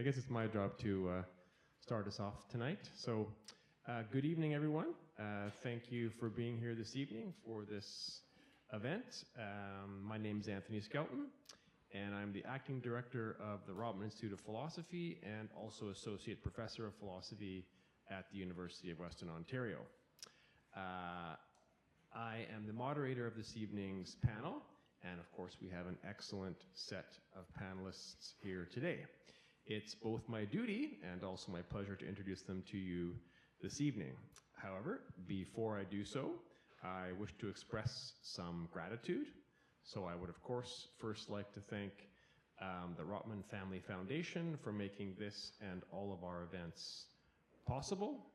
I guess it's my job to start us off tonight. So, good evening, everyone. Thank you for being here this evening for this event. My name is Anthony Skelton, and I'm the acting director of the Rotman Institute of Philosophy and also associate professor of philosophy at the University of Western Ontario. I am the moderator of this evening's panel, and of course we have an excellent set of panelists here today. It's both my duty and also my pleasure to introduce them to you this evening. However, before I do so, I wish to express some gratitude. So I would, of course, first like to thank the Rotman Family Foundation for making this and all of our events possible.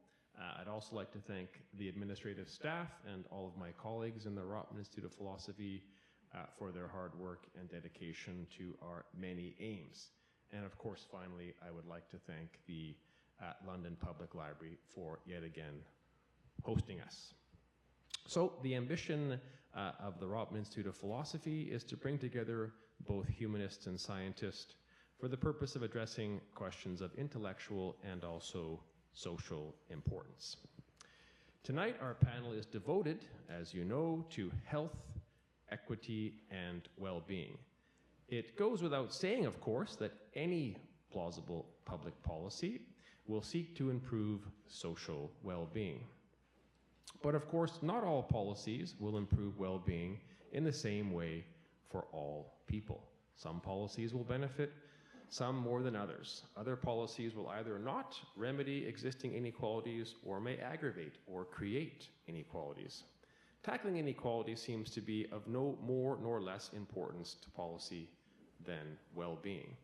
I'd also like to thank the administrative staff and all of my colleagues in the Rotman Institute of Philosophy for their hard work and dedication to our many aims. And of course, finally, I would like to thank the London Public Library for yet again hosting us. So the ambition of the Rotman Institute of Philosophy is to bring together both humanists and scientists for the purpose of addressing questions of intellectual and also social importance. Tonight, our panel is devoted, as you know, to health, equity, and well-being. It goes without saying, of course, that any plausible public policy will seek to improve social well-being. But of course, not all policies will improve well-being in the same way for all people. Some policies will benefit some more than others. Other policies will either not remedy existing inequalities or may aggravate or create inequalities. Tackling inequality seems to be of no more nor less importance to policy than well-being.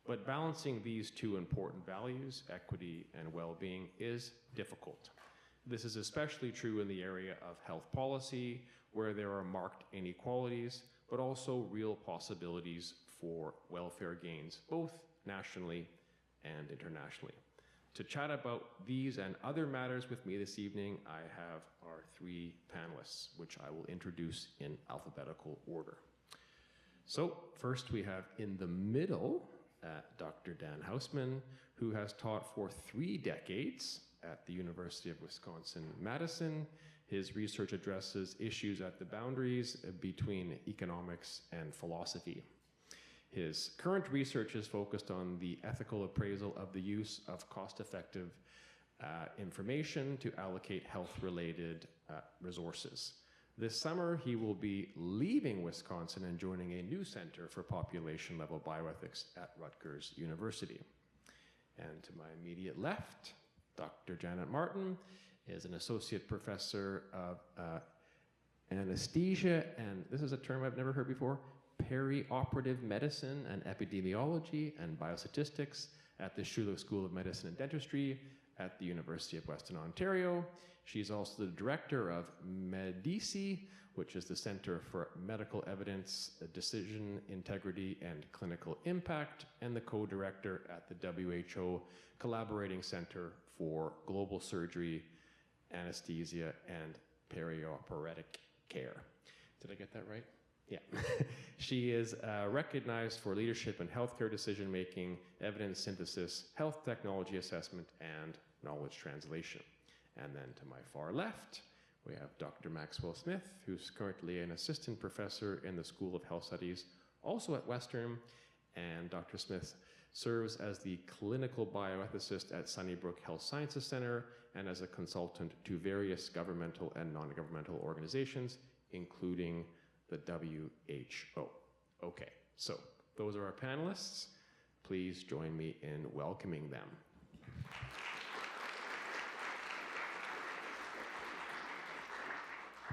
But balancing these two important values, equity and well-being, is difficult. This is especially true in the area of health policy, where there are marked inequalities, but also real possibilities for welfare gains, both nationally and internationally. To chat about these and other matters with me this evening, I have our three panelists, which I will introduce in alphabetical order. So first we have in the middle, Dr. Dan Hausman, who has taught for 3 decades at the University of Wisconsin-Madison. His research addresses issues at the boundaries between economics and philosophy. His current research is focused on the ethical appraisal of the use of cost-effective information to allocate health-related resources. This summer, he will be leaving Wisconsin and joining a new center for population-level bioethics at Rutgers University. And to my immediate left, Dr. Janet Martin is an associate professor of anesthesia, and this is a term I've never heard before, perioperative medicine and epidemiology and biostatistics at the Schulich School of Medicine and Dentistry at the University of Western Ontario. She's also the director of MEDICI, which is the Center for Medical Evidence, Decision, Integrity, and Clinical Impact, and the co-director at the WHO Collaborating Center for Global Surgery, Anesthesia, and Perioperatic Care. Did I get that right? Yeah. She is recognized for leadership in healthcare decision-making, evidence synthesis, health technology assessment, and knowledge translation. And then to my far left, we have Dr. Maxwell Smith, who's currently an assistant professor in the School of Health Studies, also at Western. And Dr. Smith serves as the clinical bioethicist at Sunnybrook Health Sciences Center and as a consultant to various governmental and non-governmental organizations, including the WHO. Okay, so those are our panelists. Please join me in welcoming them.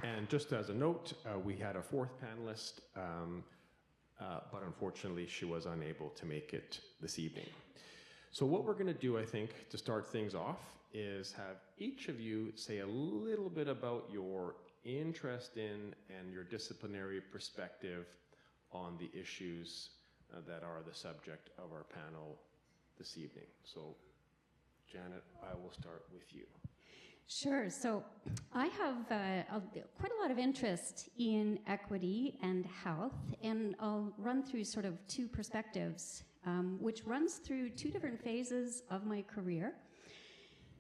And just as a note, we had a 4th panelist, but unfortunately she was unable to make it this evening. So what we're going to do, I think, to start things off is have each of you say a little bit about your interest in and your disciplinary perspective on the issues that are the subject of our panel this evening. So, Janet, I will start with you. Sure. So I have quite a lot of interest in equity and health, and I'll run through sort of 2 perspectives which runs through 2 different phases of my career.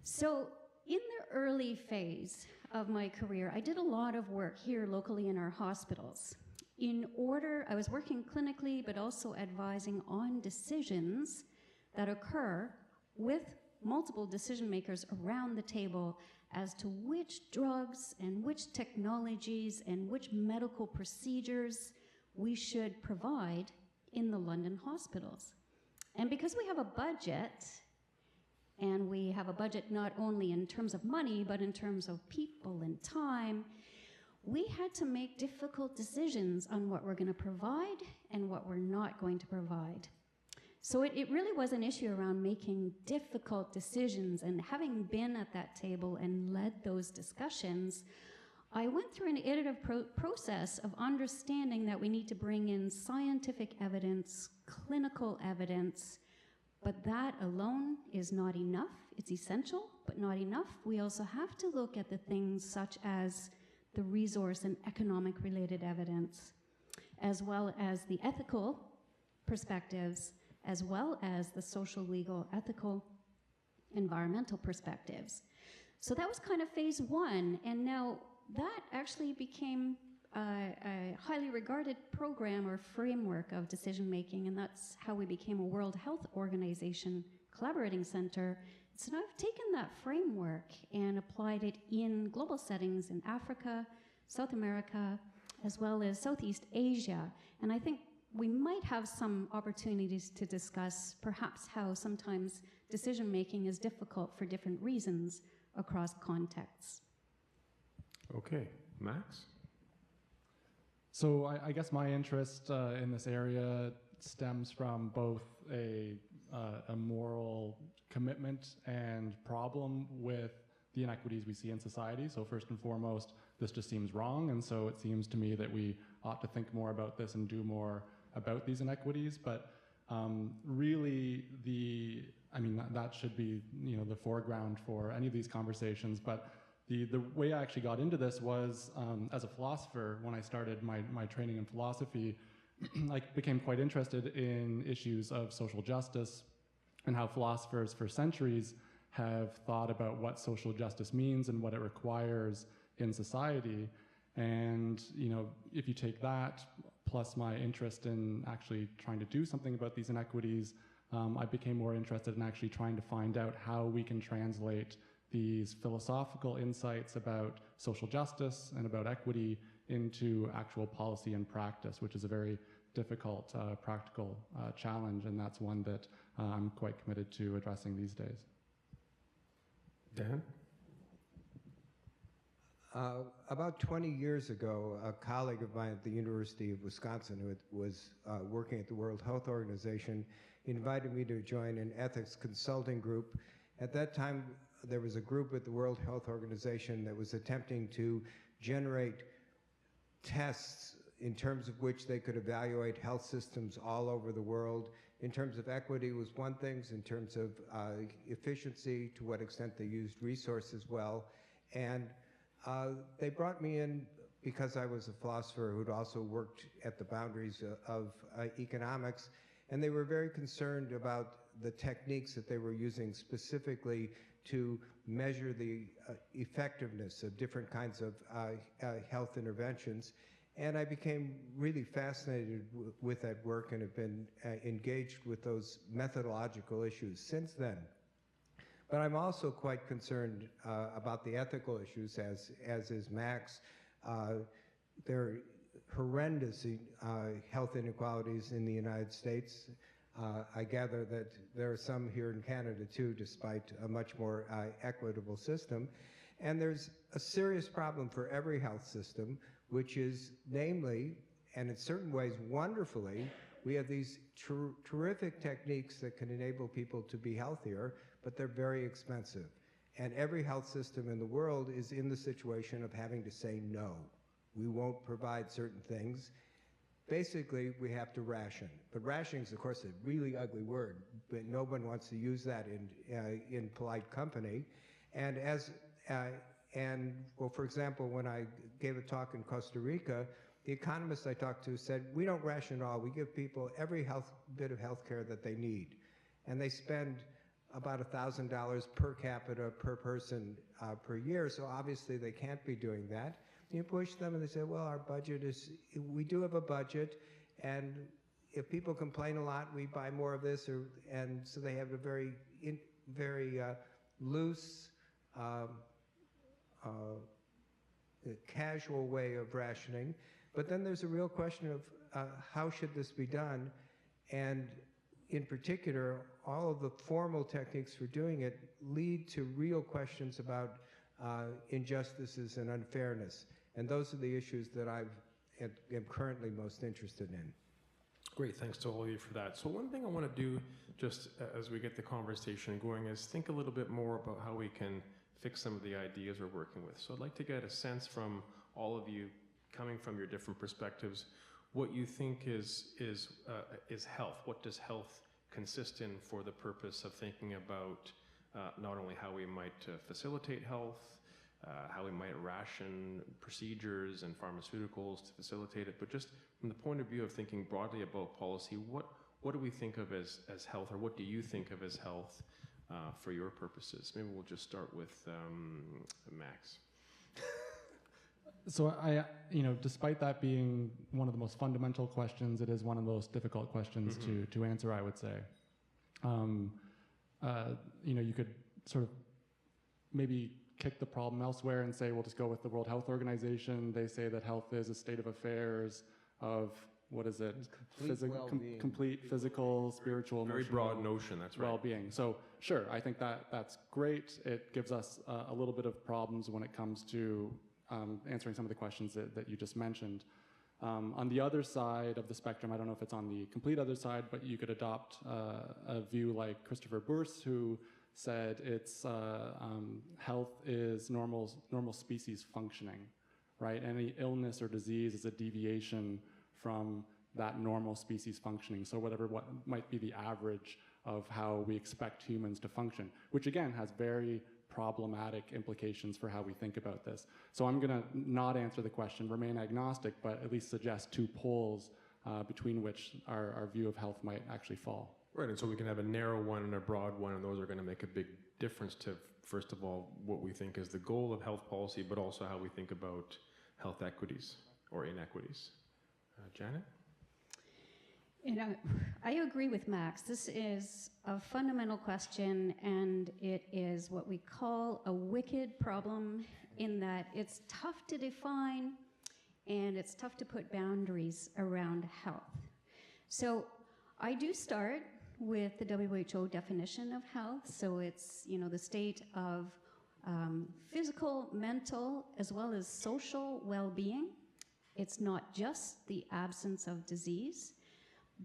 So in the early phase of my career, I did a lot of work here locally in our hospitals. I was working clinically, but also advising on decisions that occur with multiple decision makers around the table as to which drugs and which technologies and which medical procedures we should provide in the London hospitals. And because we have a budget, and we have a budget not only in terms of money, but in terms of people and time, we had to make difficult decisions on what we're going to provide and what we're not going to provide. So it really was an issue around making difficult decisions, and having been at that table and led those discussions, I went through an iterative process of understanding that we need to bring in scientific evidence, clinical evidence, but that alone is not enough. It's essential, but not enough. We also have to look at the things such as the resource and economic related evidence, as well as the ethical perspectives, as well as the social, legal, ethical, environmental perspectives. So that was kind of phase 1, and now that actually became a highly regarded program or framework of decision making, and that's how we became a World Health Organization collaborating center. So now I've taken that framework and applied it in global settings in Africa, South America, as well as Southeast Asia. And I think we might have some opportunities to discuss perhaps how sometimes decision making is difficult for different reasons across contexts. Okay, Max? So I guess my interest in this area stems from both a moral commitment and problem with the inequities we see in society. So first and foremost, this just seems wrong, and so it seems to me that we ought to think more about this and do more about these inequities. But really, that should be the foreground for any of these conversations. But the way I actually got into this was as a philosopher. When I started my training in philosophy, I became quite interested in issues of social justice and how philosophers for centuries have thought about what social justice means and what it requires in society. And if you take that plus my interest in actually trying to do something about these inequities, I became more interested in actually trying to find out how we can translate these philosophical insights about social justice and about equity into actual policy and practice, which is a very difficult practical challenge, and that's one that I'm quite committed to addressing these days. Dan? About 20 years ago, a colleague of mine at the University of Wisconsin, who was working at the World Health Organization, invited me to join an ethics consulting group. At that time, there was a group at the World Health Organization that was attempting to generate tests in terms of which they could evaluate health systems all over the world. In terms of equity was one thing, in terms of efficiency, to what extent they used resources well. And they brought me in because I was a philosopher who'd also worked at the boundaries of economics, and they were very concerned about the techniques that they were using specifically to measure the effectiveness of different kinds of health interventions. And I became really fascinated with that work and have been engaged with those methodological issues since then. But I'm also quite concerned about the ethical issues, as is Max. There are horrendous health inequalities in the United States. I gather that there are some here in Canada too, despite a much more equitable system. And there's a serious problem for every health system, which is namely, and in certain ways wonderfully, we have these terrific techniques that can enable people to be healthier, but they're very expensive. And every health system in the world is in the situation of having to say no. We won't provide certain things. Basically, we have to ration. But rationing is, of course, a really ugly word, but no one wants to use that in polite company. And for example, when I gave a talk in Costa Rica, the economists I talked to said, we don't ration at all. We give people every bit of health care that they need. And they spend about $1,000 per capita per person per year, so obviously they can't be doing that. You push them and they say, well, our budget is, we do have a budget, and if people complain a lot, we buy more of this, and so they have a very loose, casual way of rationing. But then there's a real question of how should this be done, and in particular, all of the formal techniques for doing it lead to real questions about injustices and unfairness. And those are the issues that I am currently most interested in. Great, thanks to all of you for that. So one thing I want to do, just as we get the conversation going, is think a little bit more about how we can fix some of the ideas we're working with. So I'd like to get a sense from all of you, coming from your different perspectives, what you think is health. What does health consist in for the purpose of thinking about not only how we might facilitate health, how we might ration procedures and pharmaceuticals to facilitate it, but just from the point of view of thinking broadly about policy, what do we think of as health, or what do you think of as health for your purposes? Maybe we'll just start with Max. So despite that being one of the most fundamental questions, it is one of the most difficult questions to answer, I would say. You could sort of maybe kick the problem elsewhere and say, we'll just go with the World Health Organization. They say that health is a state of affairs of, what is it? Complete physical, spiritual, very broad notion, that's right. Well-being. So sure, I think that's great. It gives us a little bit of problems when it comes to answering some of the questions that you just mentioned. On the other side of the spectrum, I don't know if it's on the complete other side, but you could adopt a view like Christopher Bourse, who said it's health is normal species functioning, right? Any illness or disease is a deviation from that normal species functioning. So what might be the average of how we expect humans to function, which again has very problematic implications for how we think about this. So I'm going to not answer the question, remain agnostic, but at least suggest two poles between which our view of health might actually fall. Right, and so we can have a narrow one and a broad one, and those are going to make a big difference to, first of all, what we think is the goal of health policy, but also how we think about health equities or inequities. Janet? I agree with Max. This is a fundamental question, and it is what we call a wicked problem, in that it's tough to define and it's tough to put boundaries around health. So I do start with the WHO definition of health. So it's, the state of physical, mental, as well as social well-being. It's not just the absence of disease.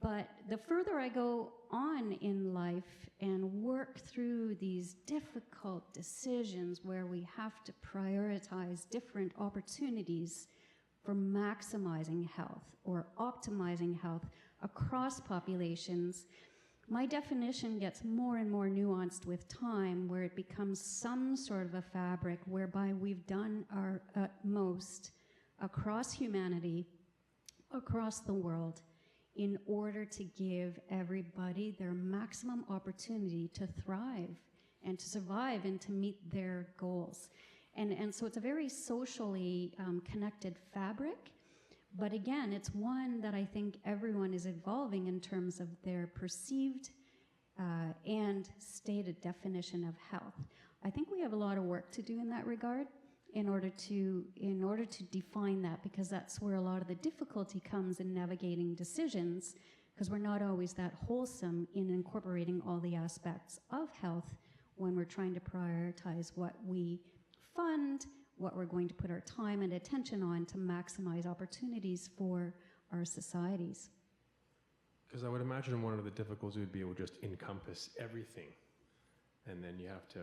But the further I go on in life and work through these difficult decisions where we have to prioritize different opportunities for maximizing health or optimizing health across populations, my definition gets more and more nuanced with time, where it becomes some sort of a fabric whereby we've done our utmost across humanity, across the world, in order to give everybody their maximum opportunity to thrive and to survive and to meet their goals. And so it's a very socially connected fabric, but again, it's one that I think everyone is evolving in terms of their perceived and stated definition of health. I think we have a lot of work to do in that regard in order to define that, because that's where a lot of the difficulty comes in navigating decisions, because we're not always that wholesome in incorporating all the aspects of health when we're trying to prioritize what we fund, what we're going to put our time and attention on to maximize opportunities for our societies. Because I would imagine one of the difficulties would be it would just encompass everything, and then you have to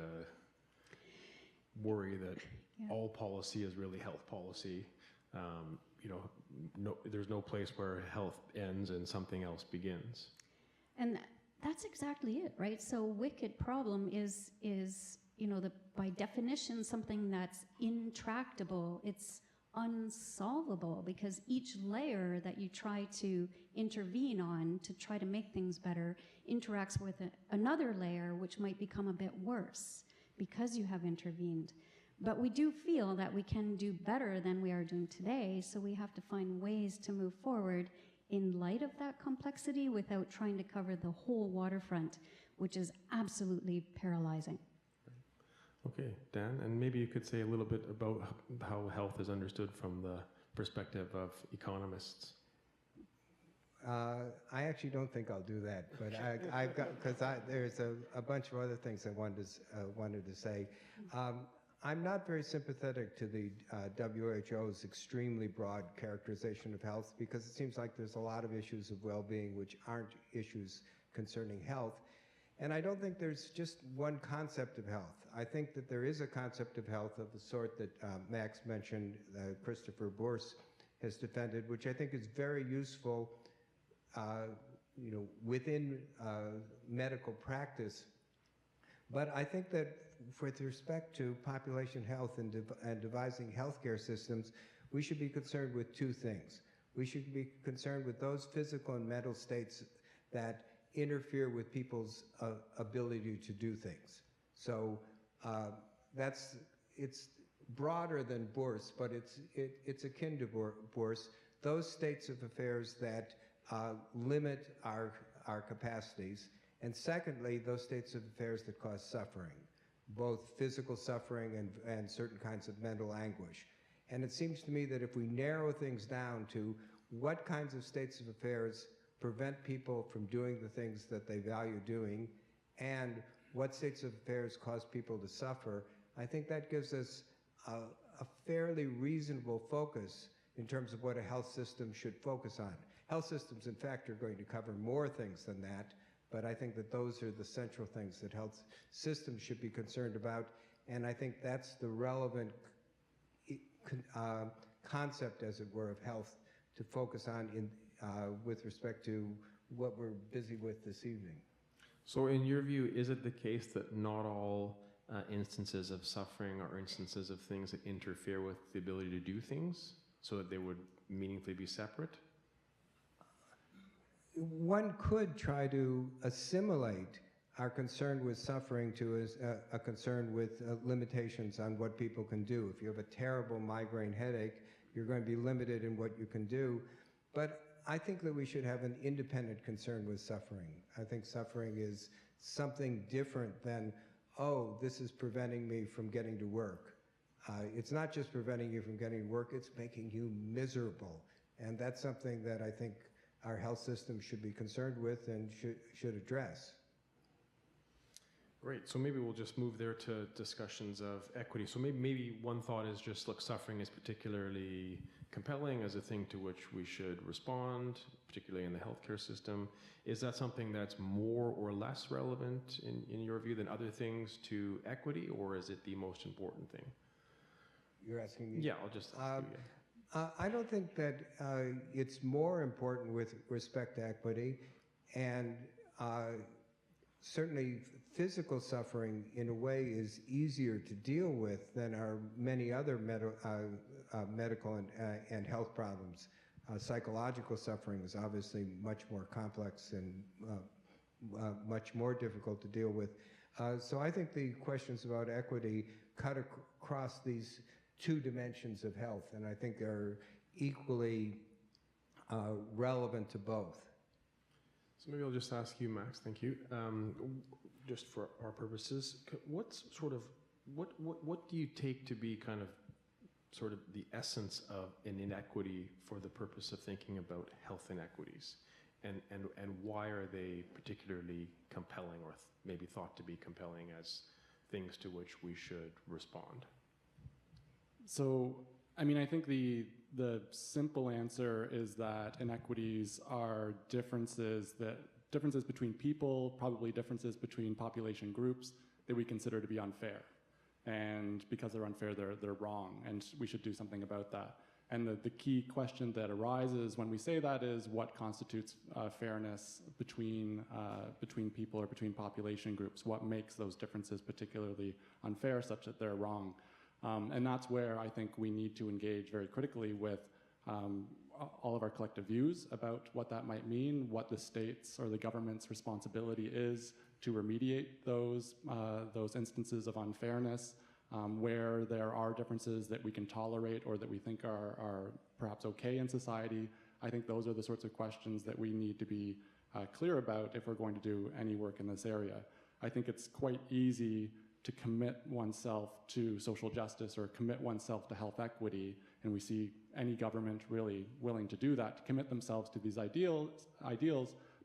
worry that all policy is really health policy. There's no place where health ends and something else begins. And that's exactly it, right? So wicked problem is by definition something that's intractable. It's unsolvable, because each layer that you try to intervene on to try to make things better interacts with another layer which might become a bit worse because you have intervened. But we do feel that we can do better than we are doing today, so we have to find ways to move forward in light of that complexity without trying to cover the whole waterfront, which is absolutely paralyzing. Okay, Dan, and maybe you could say a little bit about how health is understood from the perspective of economists. I actually don't think I'll do that, but I've got, because there's a bunch of other things I wanted to say. I'm not very sympathetic to the WHO's extremely broad characterization of health, because it seems like there's a lot of issues of well-being which aren't issues concerning health. And I don't think there's just one concept of health. I think that there is a concept of health of the sort that Max mentioned, Christopher Bourse has defended, which I think is very useful within medical practice. But I think that with respect to population health and devising healthcare systems, we should be concerned with two things. We should be concerned with those physical and mental states that interfere with people's ability to do things. So it's broader than Bourse, but it's akin to Bourse. Those states of affairs that limit our capacities, and secondly, those states of affairs that cause suffering, both physical suffering and certain kinds of mental anguish. And it seems to me that if we narrow things down to what kinds of states of affairs prevent people from doing the things that they value doing, and what states of affairs cause people to suffer, I think that gives us a fairly reasonable focus in terms of what a health system should focus on. Health systems, in fact, are going to cover more things than that, but I think that those are the central things that health systems should be concerned about, and I think that's the relevant concept, as it were, of health to focus on with respect to what we're busy with this evening. So in your view, is it the case that not all instances of suffering are instances of things that interfere with the ability to do things, so that they would meaningfully be separate? One could try to assimilate our concern with suffering to a concern with limitations on what people can do. If you have a terrible migraine headache, you're going to be limited in what you can do. But I think that we should have an independent concern with suffering. I think suffering is something different than, oh, this is preventing me from getting to work. It's not just preventing you from getting to work, it's making you miserable. And that's something that I think our health system should be concerned with and should address. Great, so maybe we'll just move there to discussions of equity. So maybe one thought is just, look, suffering is particularly compelling as a thing to which we should respond, particularly in the healthcare system. Is that something that's more or less relevant in your view than other things to equity, or is it the most important thing? You're asking me? Yeah, I'll just ask you, yeah. I don't think that it's more important with respect to equity, and certainly physical suffering in a way is easier to deal with than are many other medical and health problems. Psychological suffering is obviously much more complex and much more difficult to deal with. So I think the questions about equity cut across these two dimensions of health, and I think are equally relevant to both. So maybe I'll just ask you, Max, thank you. Just for our purposes, what do you take to be kind of sort of the essence of an inequity for the purpose of thinking about health inequities? And why are they particularly compelling, or maybe thought to be compelling as things to which we should respond? So, I mean, I think the simple answer is that inequities are differences between people, probably differences between population groups that we consider to be unfair. And because they're unfair, they're wrong, and we should do something about that. And the key question that arises when we say that is, what constitutes fairness between people or between population groups? What makes those differences particularly unfair such that they're wrong? And that's where I think we need to engage very critically with all of our collective views about what that might mean, what the state's or the government's responsibility is to remediate those instances of unfairness, where there are differences that we can tolerate or that we think are perhaps okay in society. I think those are the sorts of questions that we need to be clear about if we're going to do any work in this area. I think it's quite easy to commit oneself to social justice or commit oneself to health equity, and we see any government really willing to do that, to commit themselves to these ideals,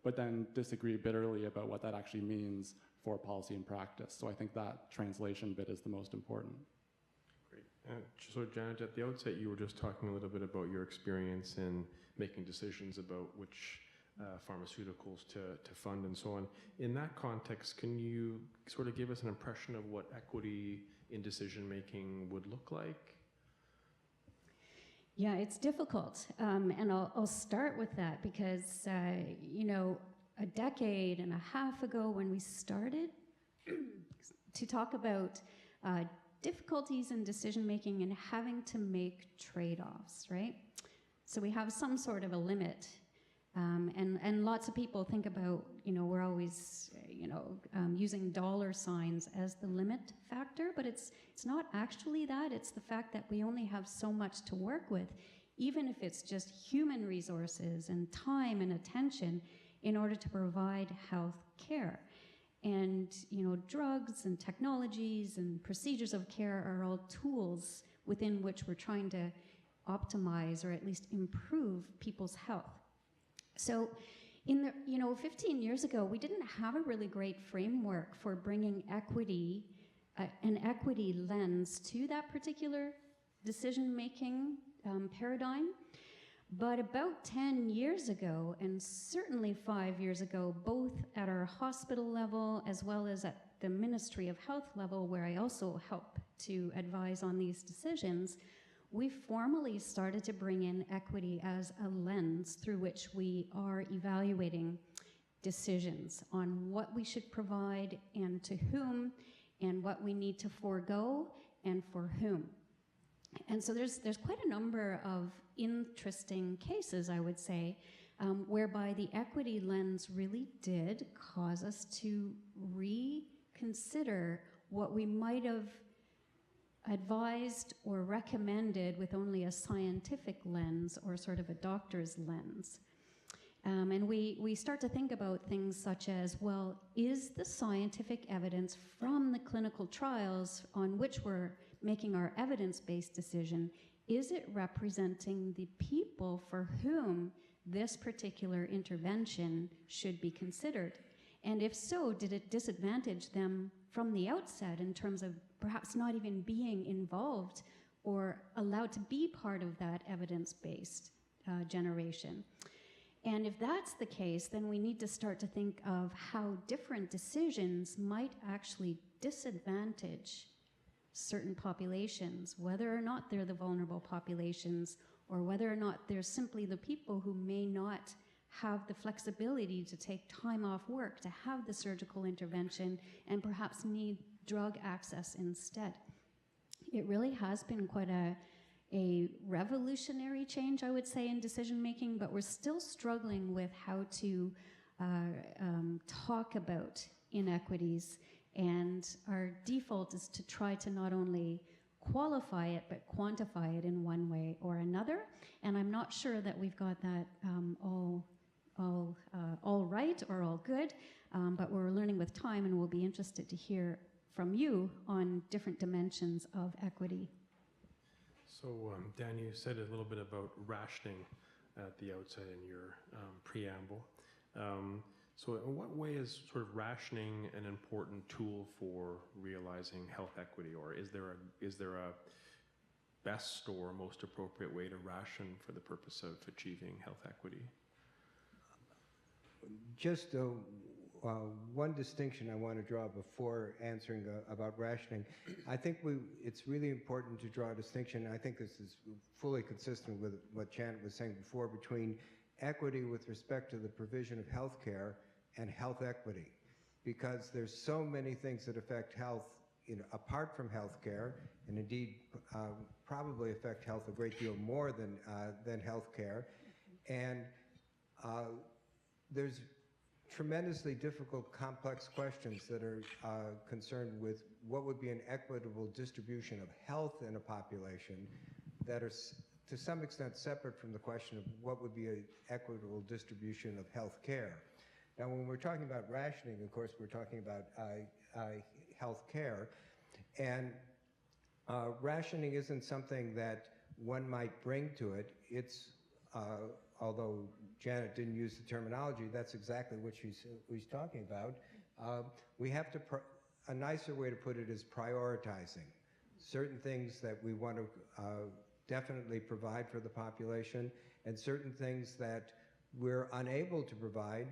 but then disagree bitterly about what that actually means for policy and practice. So I think that translation bit is the most important. Great. So Janet, at the outset, you were just talking a little bit about your experience in making decisions about which pharmaceuticals to fund and so on. In that context, can you sort of give us an impression of what equity in decision-making would look like? Yeah, it's difficult, and I'll start with that because, you know, a decade and a half ago when we started to talk about difficulties in decision-making and having to make trade-offs, right? So we have some sort of a limit, and lots of people think about, you know, we're always, using dollar signs as the limit factor, but it's not actually that. It's the fact that we only have so much to work with, even if it's just human resources and time and attention in order to provide health care. And, you know, drugs and technologies and procedures of care are all tools within which we're trying to optimize or at least improve people's health. So in the, 15 years ago, we didn't have a really great framework for bringing equity, an equity lens to that particular decision-making paradigm. But about 10 years ago, and certainly 5 years ago, both at our hospital level as well as at the Ministry of Health level, where I also help to advise on these decisions, we formally started to bring in equity as a lens through which we are evaluating decisions on what we should provide and to whom, and what we need to forego and for whom. And so there's quite a number of interesting cases, I would say, whereby the equity lens really did cause us to reconsider what we might have advised or recommended with only a scientific lens or sort of a doctor's lens. And we start to think about things such as, well, is the scientific evidence from the clinical trials on which we're making our evidence-based decision, is it representing the people for whom this particular intervention should be considered? And if so, did it disadvantage them from the outset in terms of perhaps not even being involved or allowed to be part of that evidence-based generation? And if that's the case, then we need to start to think of how different decisions might actually disadvantage certain populations, whether or not they're the vulnerable populations, or whether or not they're simply the people who may not have the flexibility to take time off work to have the surgical intervention and perhaps need drug access instead. It really has been quite a revolutionary change, I would say, in decision making, but we're still struggling with how to talk about inequities. And our default is to try to not only qualify it, but quantify it in one way or another. And I'm not sure that we've got that all right or all good, but we're learning with time, and we'll be interested to hear from you on different dimensions of equity. So, Dan, you said a little bit about rationing at the outset in your preamble. So in what way is sort of rationing an important tool for realizing health equity, or is there a best or most appropriate way to ration for the purpose of achieving health equity? Just one distinction I want to draw before answering about rationing. I think it's really important to draw a distinction. I think this is fully consistent with what Janet was saying before, between equity with respect to the provision of health care and health equity, because there's so many things that affect health apart from healthcare, and indeed probably affect health a great deal more than healthcare. And there's tremendously difficult, complex questions that are concerned with what would be an equitable distribution of health in a population that are to some extent separate from the question of what would be an equitable distribution of health care. Now, when we're talking about rationing, of course, we're talking about health care. And rationing isn't something that one might bring to it. It's, although Janet didn't use the terminology, that's exactly what she's talking about. We have to, a nicer way to put it is prioritizing. Certain things that we want to definitely provide for the population, and certain things that we're unable to provide.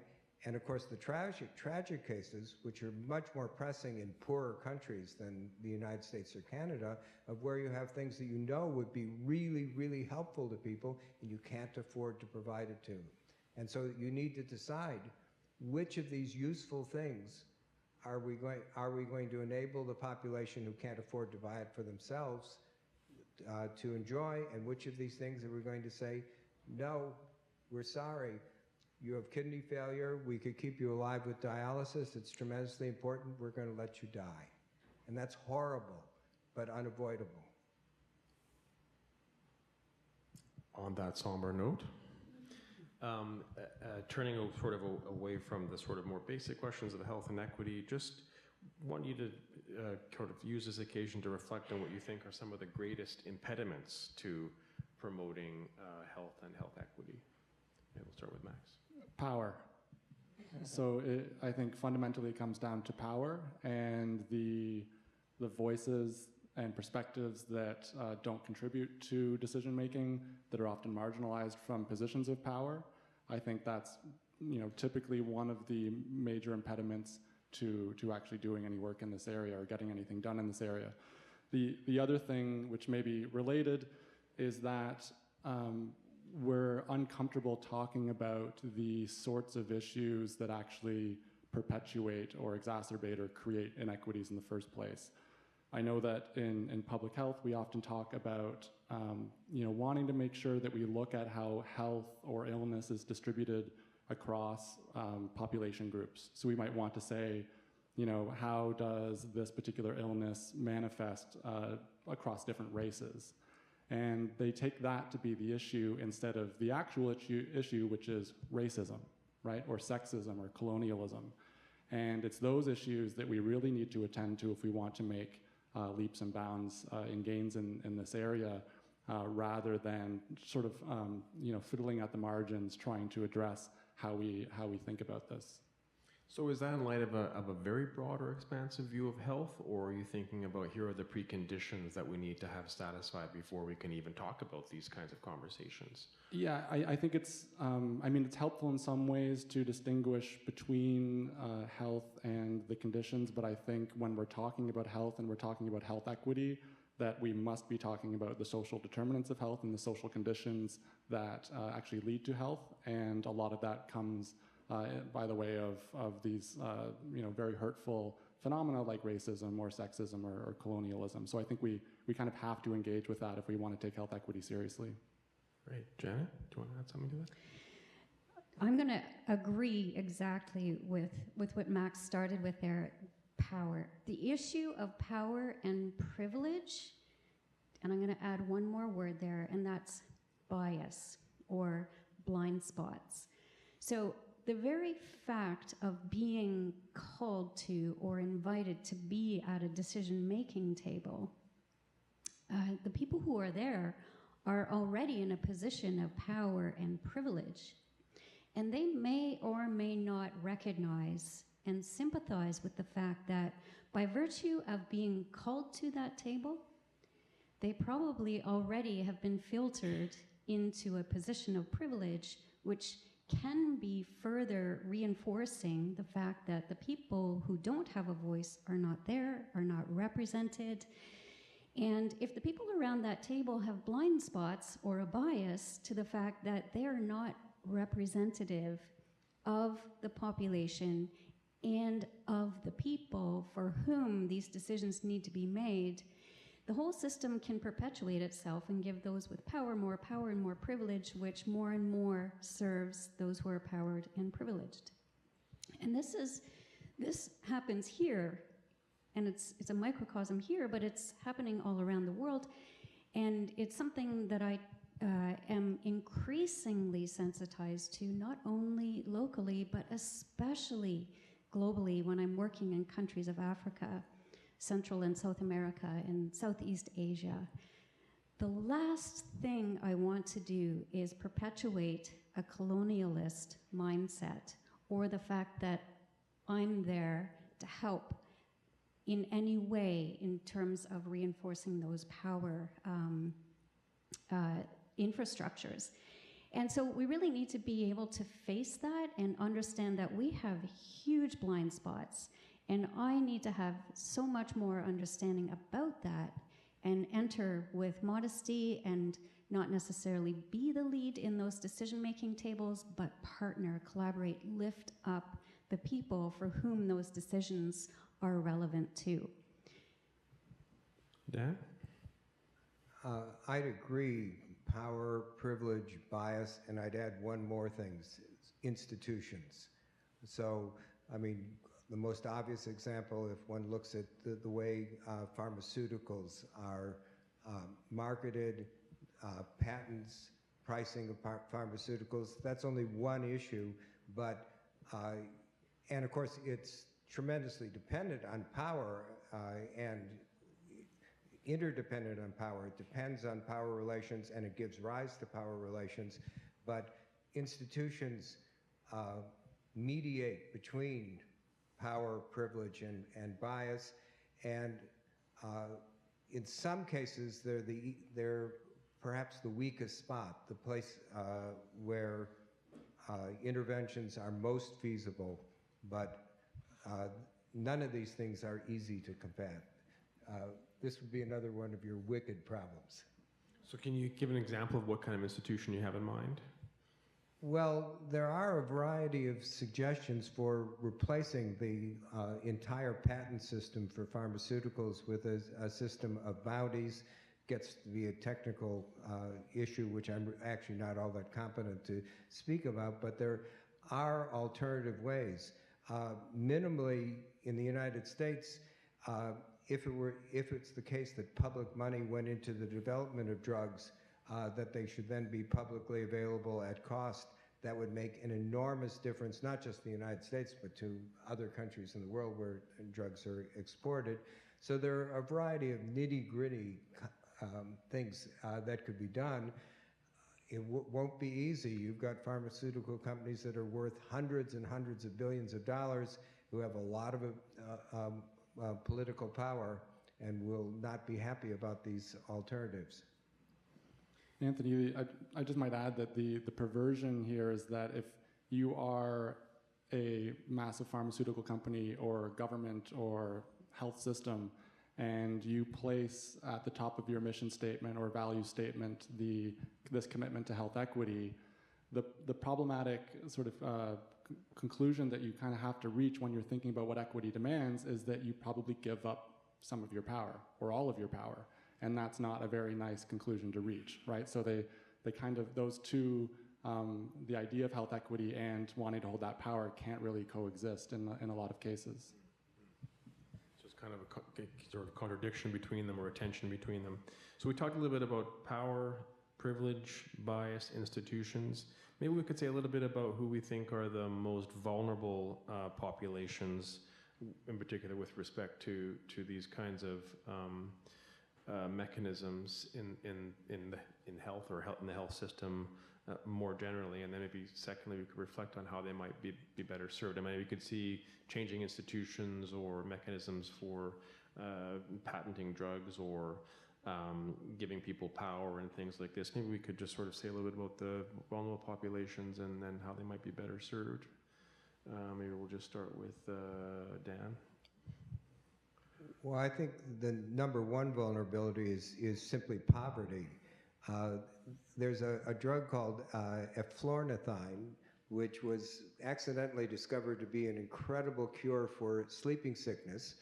And of course, the tragic cases, which are much more pressing in poorer countries than the United States or Canada, of where you have things that you know would be really, really helpful to people, and you can't afford to provide it to them. And so you need to decide which of these useful things are we going to enable the population who can't afford to buy it for themselves to enjoy, and which of these things are we going to say, no, we're sorry. You have kidney failure. We could keep you alive with dialysis. It's tremendously important. We're going to let you die. And that's horrible, but unavoidable. On that somber note, turning sort of away from the sort of more basic questions of health and equity, just want you to sort of use this occasion to reflect on what you think are some of the greatest impediments to promoting health and health equity. Okay, we'll start with Max. Power. So I think fundamentally it comes down to power and the voices and perspectives that don't contribute to decision making, that are often marginalized from positions of power. I think that's typically one of the major impediments to actually doing any work in this area or getting anything done in this area. The other thing, which may be related, is that we're uncomfortable talking about the sorts of issues that actually perpetuate or exacerbate or create inequities in the first place. I know that in public health, we often talk about wanting to make sure that we look at how health or illness is distributed across population groups. So we might want to say, how does this particular illness manifest across different races? And they take that to be the issue instead of the actual issue, which is racism, right? Or sexism or colonialism. And it's those issues that we really need to attend to if we want to make leaps and bounds in gains in this area, rather than sort of fiddling at the margins, trying to address how we think about this. So is that in light of a very broad or expansive view of health, or are you thinking about here are the preconditions that we need to have satisfied before we can even talk about these kinds of conversations? Yeah, I think it's, it's helpful in some ways to distinguish between health and the conditions, but I think when we're talking about health and we're talking about health equity, that we must be talking about the social determinants of health and the social conditions that actually lead to health, and a lot of that comes by the way of these very hurtful phenomena like racism or sexism or colonialism. So I think we kind of have to engage with that if we want to take health equity seriously. Great. Janet, do you want to add something to that? I'm going to agree exactly with what Max started with there, power. The issue of power and privilege, and I'm going to add one more word there, and that's bias or blind spots. So the very fact of being called to or invited to be at a decision-making table, the people who are there are already in a position of power and privilege, and they may or may not recognize and sympathize with the fact that by virtue of being called to that table, they probably already have been filtered into a position of privilege, which can be further reinforcing the fact that the people who don't have a voice are not there, are not represented. And if the people around that table have blind spots or a bias to the fact that they are not representative of the population and of the people for whom these decisions need to be made, the whole system can perpetuate itself and give those with power and more privilege, which more and more serves those who are powered and privileged. And this happens here, and it's a microcosm here, but it's happening all around the world. And it's something that I am increasingly sensitized to, not only locally, but especially globally when I'm working in countries of Africa, Central and South America, and Southeast Asia. The last thing I want to do is perpetuate a colonialist mindset, or the fact that I'm there to help in any way in terms of reinforcing those power infrastructures. And so we really need to be able to face that and understand that we have huge blind spots. And I need to have so much more understanding about that and enter with modesty and not necessarily be the lead in those decision-making tables, but partner, collaborate, lift up the people for whom those decisions are relevant to. Dan? I'd agree. Power, privilege, bias, and I'd add one more thing, institutions. So, I mean, the most obvious example, if one looks at the way pharmaceuticals are marketed, patents, pricing of pharmaceuticals, that's only one issue, but, and of course, it's tremendously dependent on power and interdependent on power. It depends on power relations and it gives rise to power relations, but institutions mediate between power, privilege, and bias, and in some cases they're perhaps the weakest spot, the place where interventions are most feasible, but none of these things are easy to combat. This would be another one of your wicked problems. So can you give an example of what kind of institution you have in mind? Well, there are a variety of suggestions for replacing the entire patent system for pharmaceuticals with a system of bounties. Gets to be a technical issue, which I'm actually not all that competent to speak about, but there are alternative ways. Minimally, in the United States, if it's the case that public money went into the development of drugs, that they should then be publicly available at cost, that would make an enormous difference, not just in the United States, but to other countries in the world where drugs are exported. So there are a variety of nitty-gritty things that could be done. It won't be easy. You've got pharmaceutical companies that are worth hundreds and hundreds of billions of dollars who have a lot of political power and will not be happy about these alternatives. Anthony, I just might add that the perversion here is that if you are a massive pharmaceutical company or government or health system and you place at the top of your mission statement or value statement this commitment to health equity, the problematic sort of conclusion that you kind of have to reach when you're thinking about what equity demands is that you probably give up some of your power or all of your power. And that's not a very nice conclusion to reach, right? So they kind of, those two, the idea of health equity and wanting to hold that power can't really coexist in a lot of cases. So it's kind of a sort of contradiction between them or a tension between them. So we talked a little bit about power, privilege, bias, institutions. Maybe we could say a little bit about who we think are the most vulnerable populations, in particular with respect to these kinds of mechanisms in health or in the health system more generally, and then maybe secondly we could reflect on how they might be better served. I mean, we could see changing institutions or mechanisms for patenting drugs or giving people power and things like this. Maybe we could just sort of say a little bit about the vulnerable populations and then how they might be better served. Maybe we'll just start with Dan. Well, I think the number one vulnerability is simply poverty. There's a drug called eflornithine, which was accidentally discovered to be an incredible cure for sleeping sickness.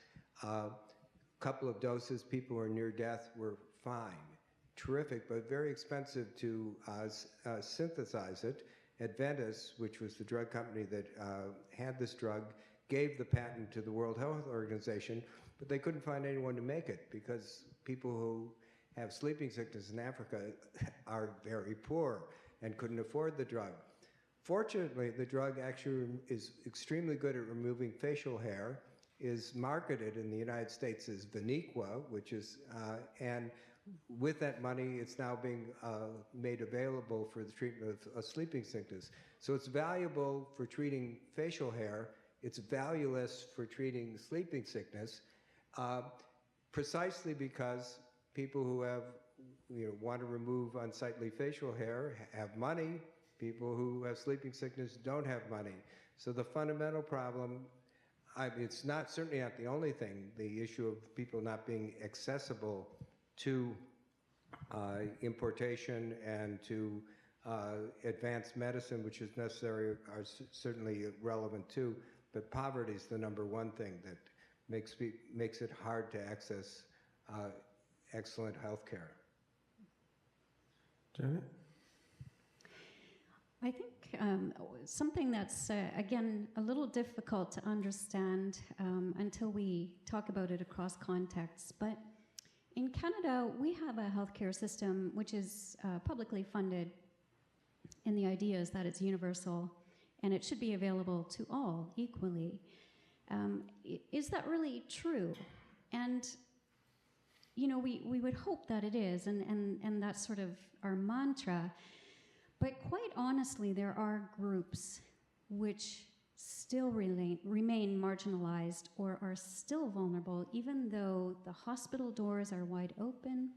Couple of doses, people who are near death were fine. Terrific, but very expensive to synthesize it. Adventis, which was the drug company that had this drug, gave the patent to the World Health Organization, but they couldn't find anyone to make it because people who have sleeping sickness in Africa are very poor and couldn't afford the drug. Fortunately, the drug actually is extremely good at removing facial hair, is marketed in the United States as Vaniqua, which is, and with that money, it's now being made available for the treatment of sleeping sickness. So it's valuable for treating facial hair. It's valueless for treating sleeping sickness, precisely because people who have, want to remove unsightly facial hair have money. People who have sleeping sickness don't have money. So the fundamental problem, it's certainly not the only thing, the issue of people not being accessible to importation and to advanced medicine, which is necessary, are certainly relevant too. But poverty is the number one thing that makes it hard to access excellent health care. Janet? I think something that's, again, a little difficult to understand until we talk about it across contexts, but in Canada, we have a healthcare system which is publicly funded, and the idea is that it's universal and it should be available to all equally. Is that really true? And we would hope that it is, and that's sort of our mantra. But quite honestly, there are groups which still remain marginalized or are still vulnerable, even though the hospital doors are wide open,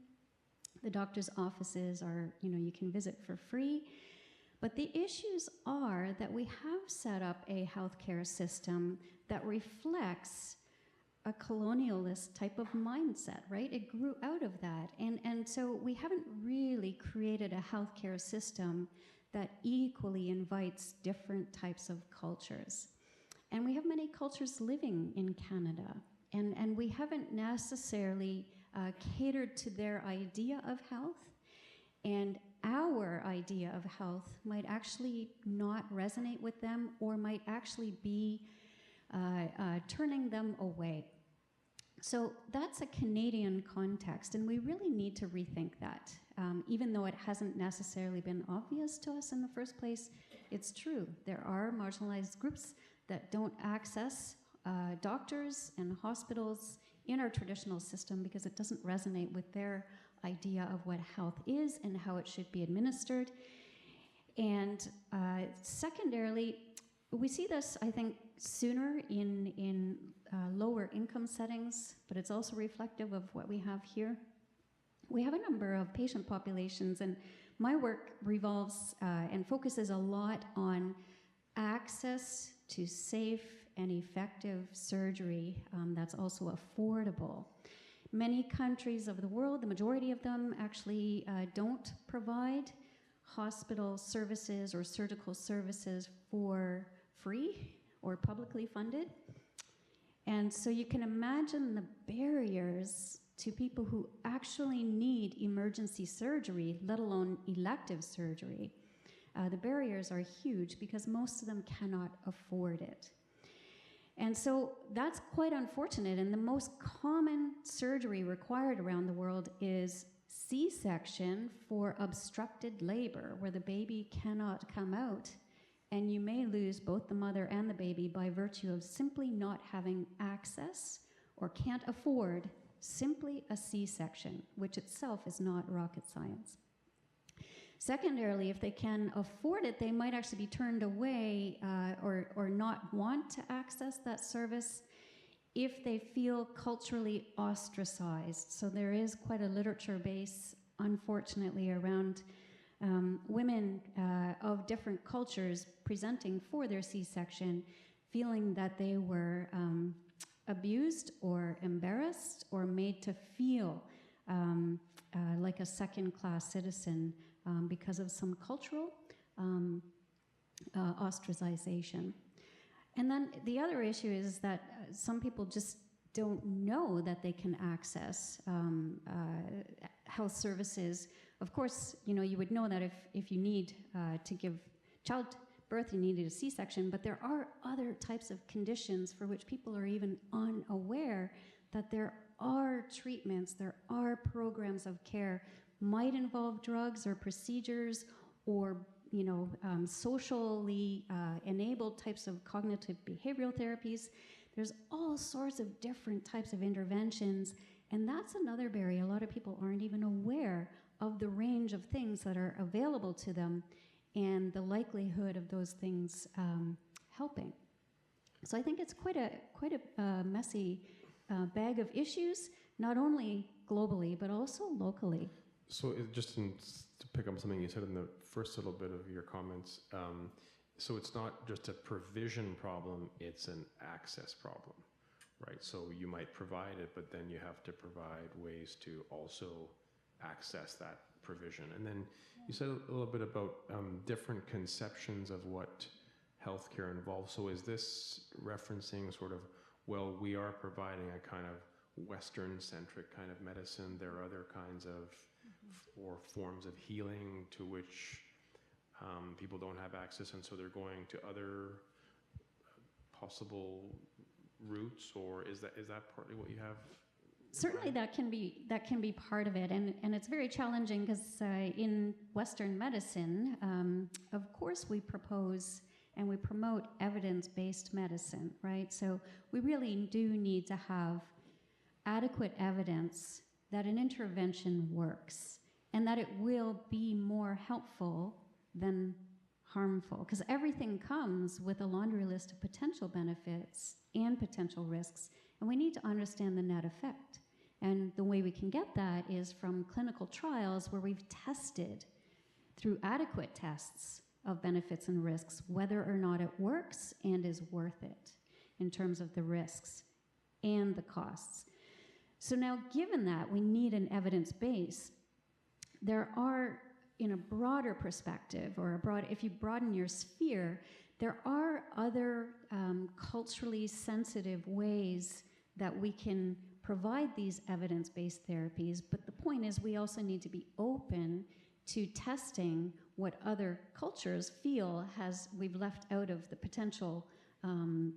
the doctor's offices are, you can visit for free. But the issues are that we have set up a healthcare system that reflects a colonialist type of mindset, right? It grew out of that. And so we haven't really created a healthcare system that equally invites different types of cultures. And we have many cultures living in Canada, and we haven't necessarily catered to their idea of health, and our idea of health might actually not resonate with them or might actually be turning them away. So that's a Canadian context, and we really need to rethink that. Even though it hasn't necessarily been obvious to us in the first place, it's true. There are marginalized groups that don't access doctors and hospitals in our traditional system because it doesn't resonate with their idea of what health is and how it should be administered. And secondarily, we see this, I think, sooner in lower income settings, but it's also reflective of what we have here. We have a number of patient populations, and my work revolves and focuses a lot on access to safe and effective surgery that's also affordable. Many countries of the world, the majority of them actually don't provide hospital services or surgical services for free or publicly funded. And so you can imagine the barriers to people who actually need emergency surgery, let alone elective surgery. The barriers are huge because most of them cannot afford it. And so that's quite unfortunate, and the most common surgery required around the world is C-section for obstructed labor, where the baby cannot come out, and you may lose both the mother and the baby by virtue of simply not having access or can't afford simply a C-section, which itself is not rocket science. Secondarily, if they can afford it, they might actually be turned away or not want to access that service if they feel culturally ostracized. So there is quite a literature base, unfortunately, around women of different cultures presenting for their C-section, feeling that they were abused or embarrassed or made to feel like a second-class citizen because of some cultural ostracization. And then the other issue is that some people just don't know that they can access health services. Of course, you would know that if you need to give childbirth, you needed a C-section, but there are other types of conditions for which people are even unaware that there are treatments, there are programs of care, might involve drugs or procedures or socially enabled types of cognitive behavioral therapies. There's all sorts of different types of interventions, and that's another barrier. A lot of people aren't even aware of the range of things that are available to them and the likelihood of those things helping. So I think it's quite a messy bag of issues, not only globally, but also locally. So to pick up something you said in the first little bit of your comments, so it's not just a provision problem, it's an access problem, right? So you might provide it, but then you have to provide ways to also access that provision. And then you said a little bit about different conceptions of what healthcare involves. So is this referencing sort of, well, we are providing a kind of Western-centric kind of medicine. There are other kinds of or forms of healing to which people don't have access, and so they're going to other possible routes, or is that partly what you have? Certainly that can be part of it, and it's very challenging because in Western medicine, of course we propose and we promote evidence-based medicine, right? So we really do need to have adequate evidence that an intervention works and that it will be more helpful than harmful, because everything comes with a laundry list of potential benefits and potential risks, and we need to understand the net effect. And the way we can get that is from clinical trials where we've tested through adequate tests of benefits and risks whether or not it works and is worth it in terms of the risks and the costs. So now, given that we need an evidence base, there are, in a broader perspective, or if you broaden your sphere, there are other culturally sensitive ways that we can provide these evidence-based therapies, but the point is we also need to be open to testing what other cultures feel we've left out of the potential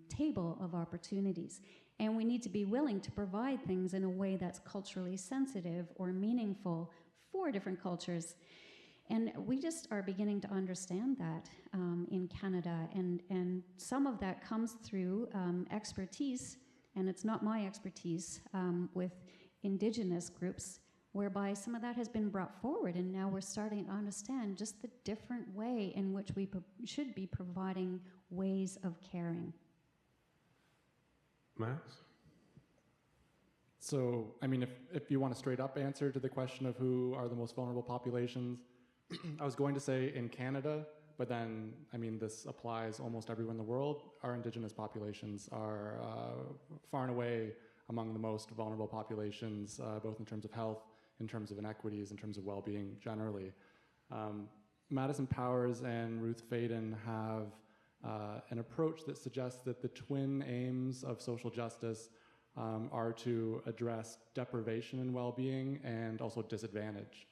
table of opportunities. And we need to be willing to provide things in a way that's culturally sensitive or meaningful for different cultures. And we just are beginning to understand that in Canada. And some of that comes through expertise, and it's not my expertise, with Indigenous groups, whereby some of that has been brought forward, and now we're starting to understand just the different way in which we should be providing ways of caring. Max? So, I mean, if you want a straight up answer to the question of who are the most vulnerable populations, I was going to say in Canada, but then, I mean, this applies almost everywhere in the world. Our Indigenous populations are far and away among the most vulnerable populations, both in terms of health, in terms of inequities, in terms of well-being generally. Madison Powers and Ruth Faden have an approach that suggests that the twin aims of social justice are to address deprivation and well-being and also disadvantage.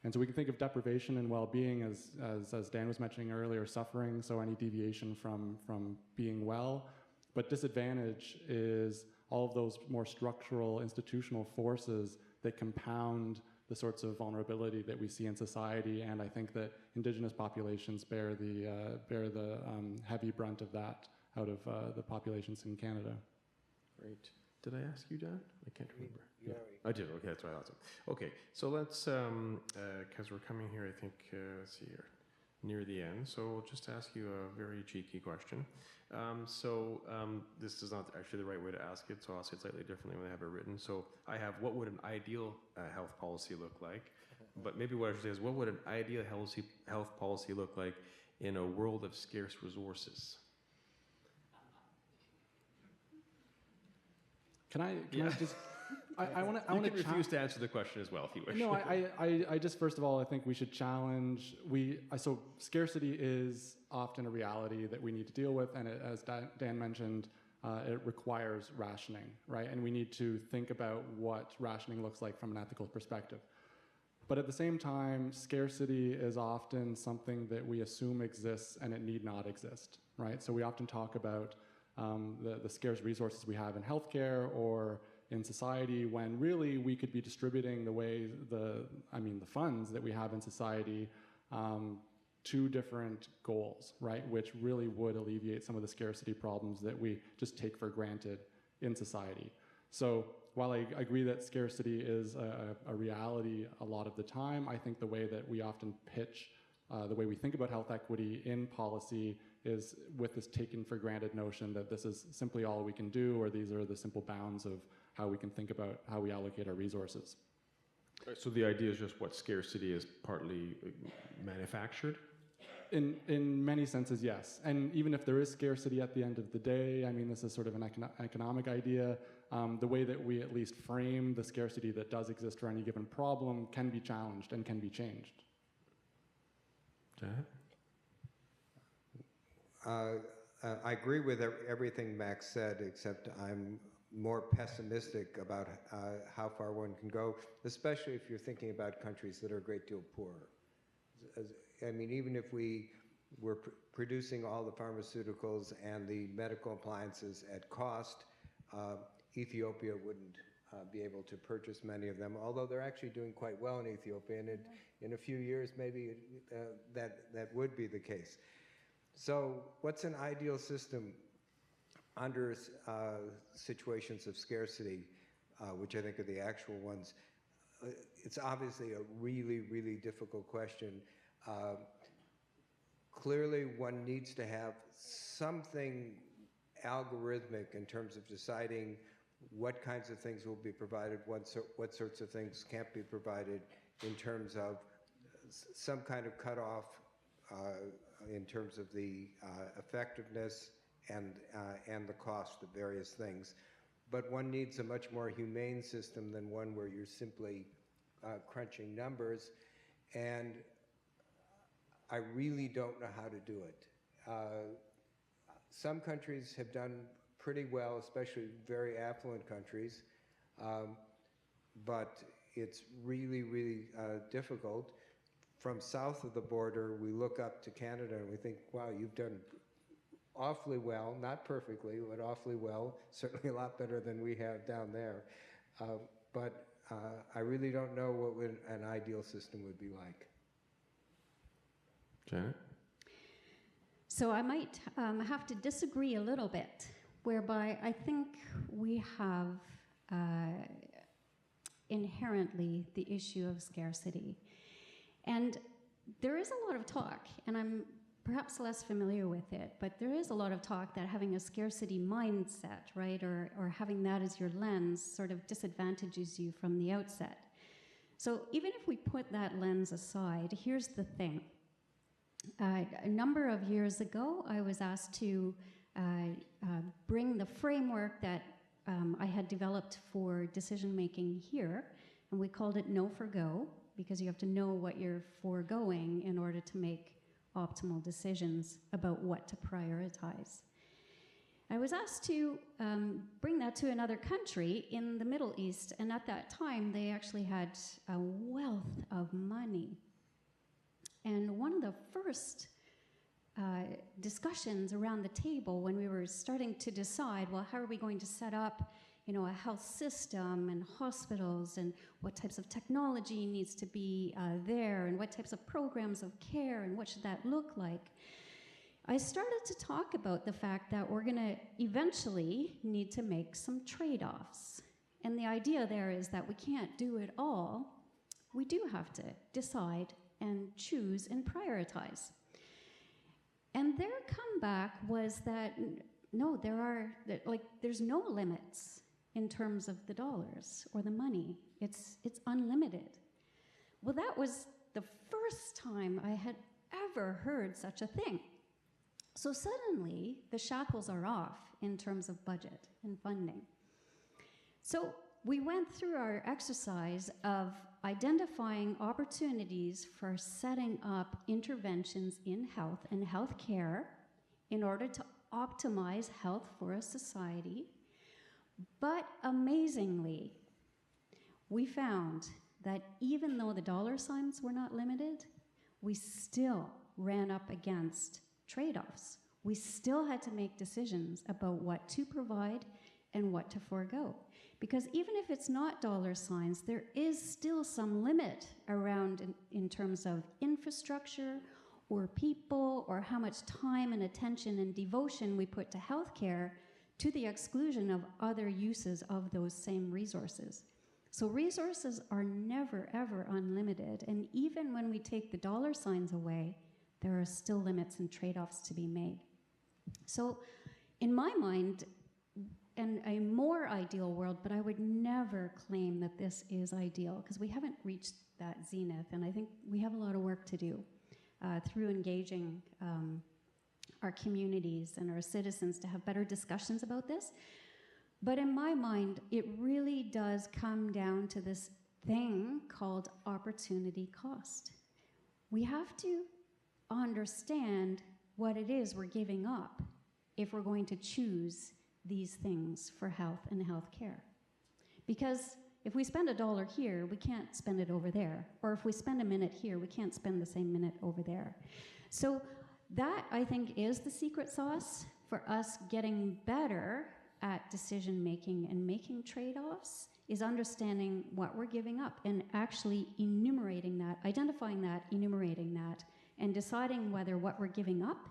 And so we can think of deprivation and well-being as Dan was mentioning earlier, suffering, so any deviation from being well. But disadvantage is all of those more structural, institutional forces that compound the sorts of vulnerability that we see in society, and I think that Indigenous populations bear the heavy brunt of that out of the populations in Canada. Great. Did I ask you, Dan? I can't remember. Yeah. I did. Okay, that's what I thought. Okay, so let's, because we're coming here, I think, let's see here, near the end. So I'll just ask you a very cheeky question. This is not actually the right way to ask it, so I'll say it slightly differently when I have it written. So I have, what would an ideal health policy look like? But maybe what I should say is, what would an ideal health policy look like in a world of scarce resources? Can I just I want You to can refuse to answer the question as well if you wish. No, I just, first of all, I think we should challenge, so scarcity is often a reality that we need to deal with, and as Dan mentioned, it requires rationing, right? And we need to think about what rationing looks like from an ethical perspective. But at the same time, scarcity is often something that we assume exists and it need not exist, right? So we often talk about the scarce resources we have in healthcare or in society, when really we could be distributing the funds that we have in society to different goals, right? Which really would alleviate some of the scarcity problems that we just take for granted in society. So while I agree that scarcity is a reality a lot of the time, I think the way that we often pitch, the way we think about health equity in policy is with this taken for granted notion that this is simply all we can do, or these are the simple bounds of how we can think about how we allocate our resources. So the idea is just what scarcity is partly manufactured? In many senses, yes. And even if there is scarcity at the end of the day, I mean, this is sort of an economic idea. The way that we at least frame the scarcity that does exist for any given problem can be challenged and can be changed. Janet? I agree with everything Max said, except I'm more pessimistic about how far one can go, especially if you're thinking about countries that are a great deal poorer. I mean, even if we were producing all the pharmaceuticals and the medical appliances at cost, Ethiopia wouldn't be able to purchase many of them, although they're actually doing quite well in Ethiopia, and in a few years maybe that would be the case. So what's an ideal system under situations of scarcity, which I think are the actual ones? It's obviously a really, really difficult question. Clearly, one needs to have something algorithmic in terms of deciding what kinds of things will be provided, what sorts of things can't be provided, in terms of some kind of cutoff in terms of the effectiveness and the cost of various things. But one needs a much more humane system than one where you're simply crunching numbers, and I really don't know how to do it. Some countries have done pretty well, especially very affluent countries, but it's really, really difficult. From south of the border, we look up to Canada and we think, wow, you've done awfully well, not perfectly, but awfully well, certainly a lot better than we have down there. But I really don't know what an ideal system would be like. Janet? So I might have to disagree a little bit, whereby I think we have inherently the issue of scarcity. And there is a lot of talk, and I'm perhaps less familiar with it, but there is a lot of talk that having a scarcity mindset, right, or having that as your lens sort of disadvantages you from the outset. So even if we put that lens aside, here's the thing. A number of years ago, I was asked to bring the framework that I had developed for decision-making here, and we called it Know for Go, because you have to know what you're foregoing in order to make optimal decisions about what to prioritize. I was asked to bring that to another country in the Middle East, and at that time, they actually had a wealth of money. And one of the first discussions around the table when we were starting to decide, well, how are we going to set up, a health system and hospitals, and what types of technology needs to be there, and what types of programs of care, and what should that look like? I started to talk about the fact that we're going to eventually need to make some trade-offs. And the idea there is that we can't do it all. We do have to decide and choose and prioritize. And their comeback was that, no, there's no limits in terms of the dollars or the money. It's unlimited. Well, that was the first time I had ever heard such a thing. So suddenly, the shackles are off in terms of budget and funding. So we went through our exercise of identifying opportunities for setting up interventions in health and healthcare in order to optimize health for a society. But amazingly, we found that even though the dollar signs were not limited, we still ran up against trade-offs. We still had to make decisions about what to provide and what to forego. Because even if it's not dollar signs, there is still some limit around in terms of infrastructure or people or how much time and attention and devotion we put to healthcare, to the exclusion of other uses of those same resources. So resources are never, ever unlimited. And even when we take the dollar signs away, there are still limits and trade-offs to be made. So in my mind, and a more ideal world, but I would never claim that this is ideal, because we haven't reached that zenith, and I think we have a lot of work to do through engaging our communities and our citizens to have better discussions about this. But in my mind, it really does come down to this thing called opportunity cost. We have to understand what it is we're giving up if we're going to choose these things for health and healthcare. Because if we spend $1 here, we can't spend it over there. Or if we spend a minute here, we can't spend the same minute over there. So that, I think, is the secret sauce for us getting better at decision making and making trade-offs, is understanding what we're giving up and actually enumerating that, identifying that, enumerating that, and deciding whether what we're giving up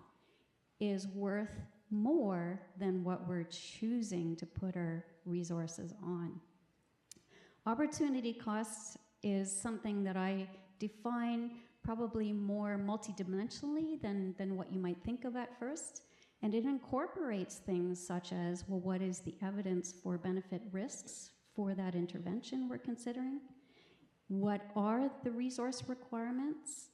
is worth more than what we're choosing to put our resources on. Opportunity costs is something that I define probably more multidimensionally than what you might think of at first. And it incorporates things such as, well, what is the evidence for benefit risks for that intervention we're considering? What are the resource requirements?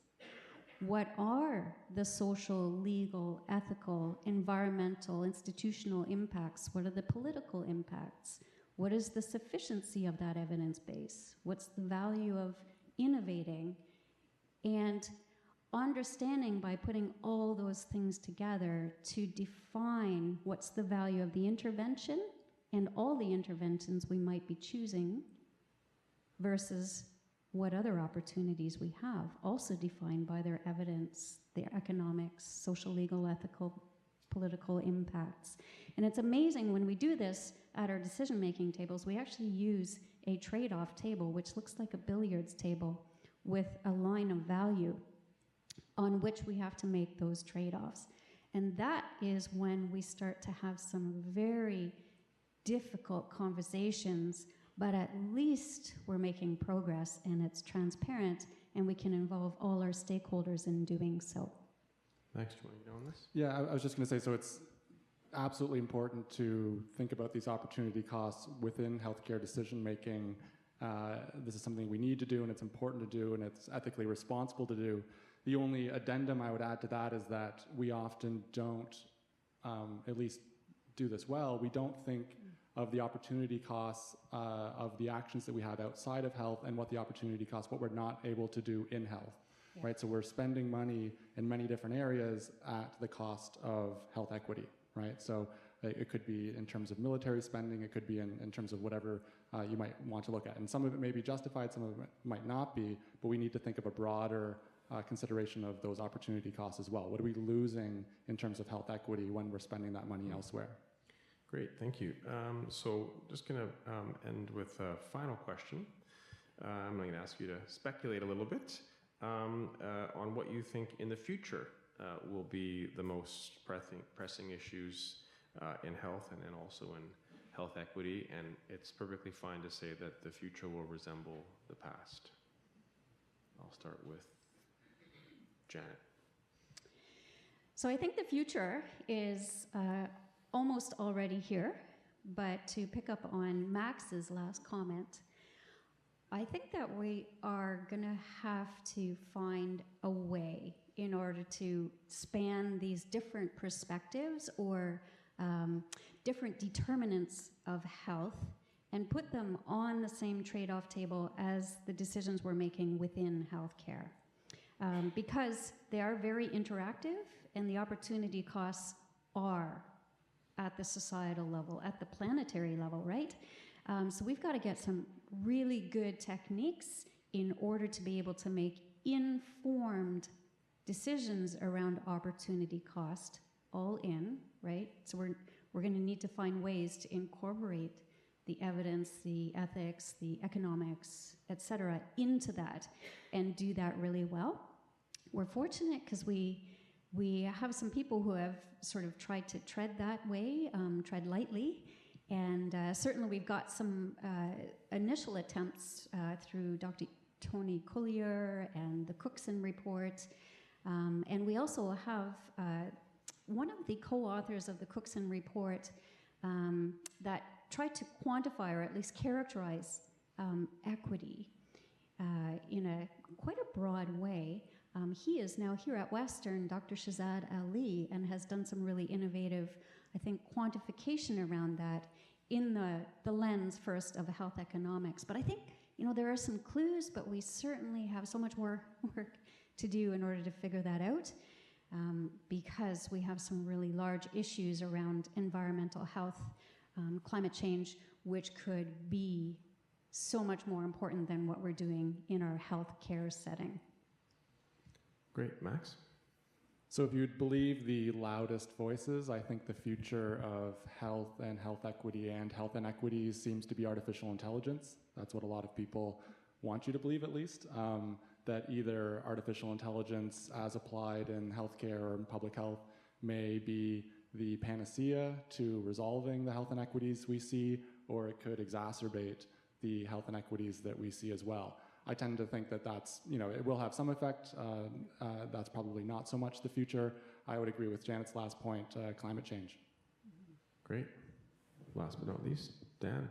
What are the social, legal, ethical, environmental, institutional impacts? What are the political impacts? What is the sufficiency of that evidence base? What's the value of innovating? And understanding by putting all those things together to define what's the value of the intervention and all the interventions we might be choosing versus what other opportunities we have, also defined by their evidence, their economics, social, legal, ethical, political impacts. And it's amazing when we do this at our decision-making tables, we actually use a trade-off table, which looks like a billiards table with a line of value on which we have to make those trade-offs. And that is when we start to have some very difficult conversations, but at least we're making progress and it's transparent and we can involve all our stakeholders in doing so. Thanks. Do you want to get on this? Yeah, I was just going to say, so it's absolutely important to think about these opportunity costs within healthcare decision-making. This is something we need to do and it's important to do and it's ethically responsible to do. The only addendum I would add to that is that we often don't, at least do this well, we don't think of the opportunity costs of the actions that we have outside of health and what the opportunity costs, what we're not able to do in health, right? So we're spending money in many different areas at the cost of health equity, right? So it could be in terms of military spending, it could be in terms of whatever you might want to look at. And some of it may be justified, some of it might not be, but we need to think of a broader consideration of those opportunity costs as well. What are we losing in terms of health equity when we're spending that money elsewhere? Great, thank you. So just going to end with a final question. I'm going to ask you to speculate a little bit on what you think in the future will be the most pressing issues in health and then also in health equity. And it's perfectly fine to say that the future will resemble the past. I'll start with Janet. So I think the future is almost already here, but to pick up on Max's last comment, I think that we are going to have to find a way in order to span these different perspectives or different determinants of health and put them on the same trade-off table as the decisions we're making within healthcare. Because they are very interactive and the opportunity costs are at the societal level, at the planetary level, right? So we've got to get some really good techniques in order to be able to make informed decisions around opportunity cost all in, right? So we're going to need to find ways to incorporate the evidence, the ethics, the economics, et cetera, into that and do that really well. We're fortunate because we have some people who have sort of tried to tread that way, tread lightly, and certainly we've got some initial attempts through Dr. Tony Collier and the Cookson report, and we also have one of the co-authors of the Cookson report that tried to quantify or at least characterize equity in a quite a broad way. He is now here at Western, Dr. Shazad Ali, and has done some really innovative, I think, quantification around that in the lens first of health economics. But I think, there are some clues, but we certainly have so much more work to do in order to figure that out, because we have some really large issues around environmental health, climate change, which could be so much more important than what we're doing in our healthcare setting. Great, Max? So if you'd believe the loudest voices, I think the future of health and health equity and health inequities seems to be artificial intelligence. That's what a lot of people want you to believe, at least, that either artificial intelligence as applied in healthcare or in public health may be the panacea to resolving the health inequities we see, or it could exacerbate the health inequities that we see as well. I tend to think that that's, it will have some effect. That's probably not so much the future. I would agree with Janet's last point, climate change. Great. Last but not least, Dan.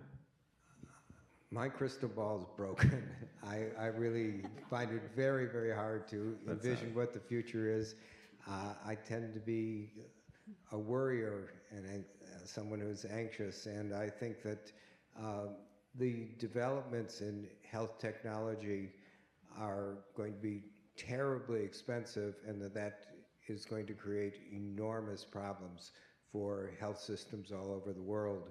My crystal ball is broken. I really find it very, very hard to envision what the future is. I tend to be a worrier and someone who's anxious, and I think that the developments in health technology are going to be terribly expensive, and that is going to create enormous problems for health systems all over the world.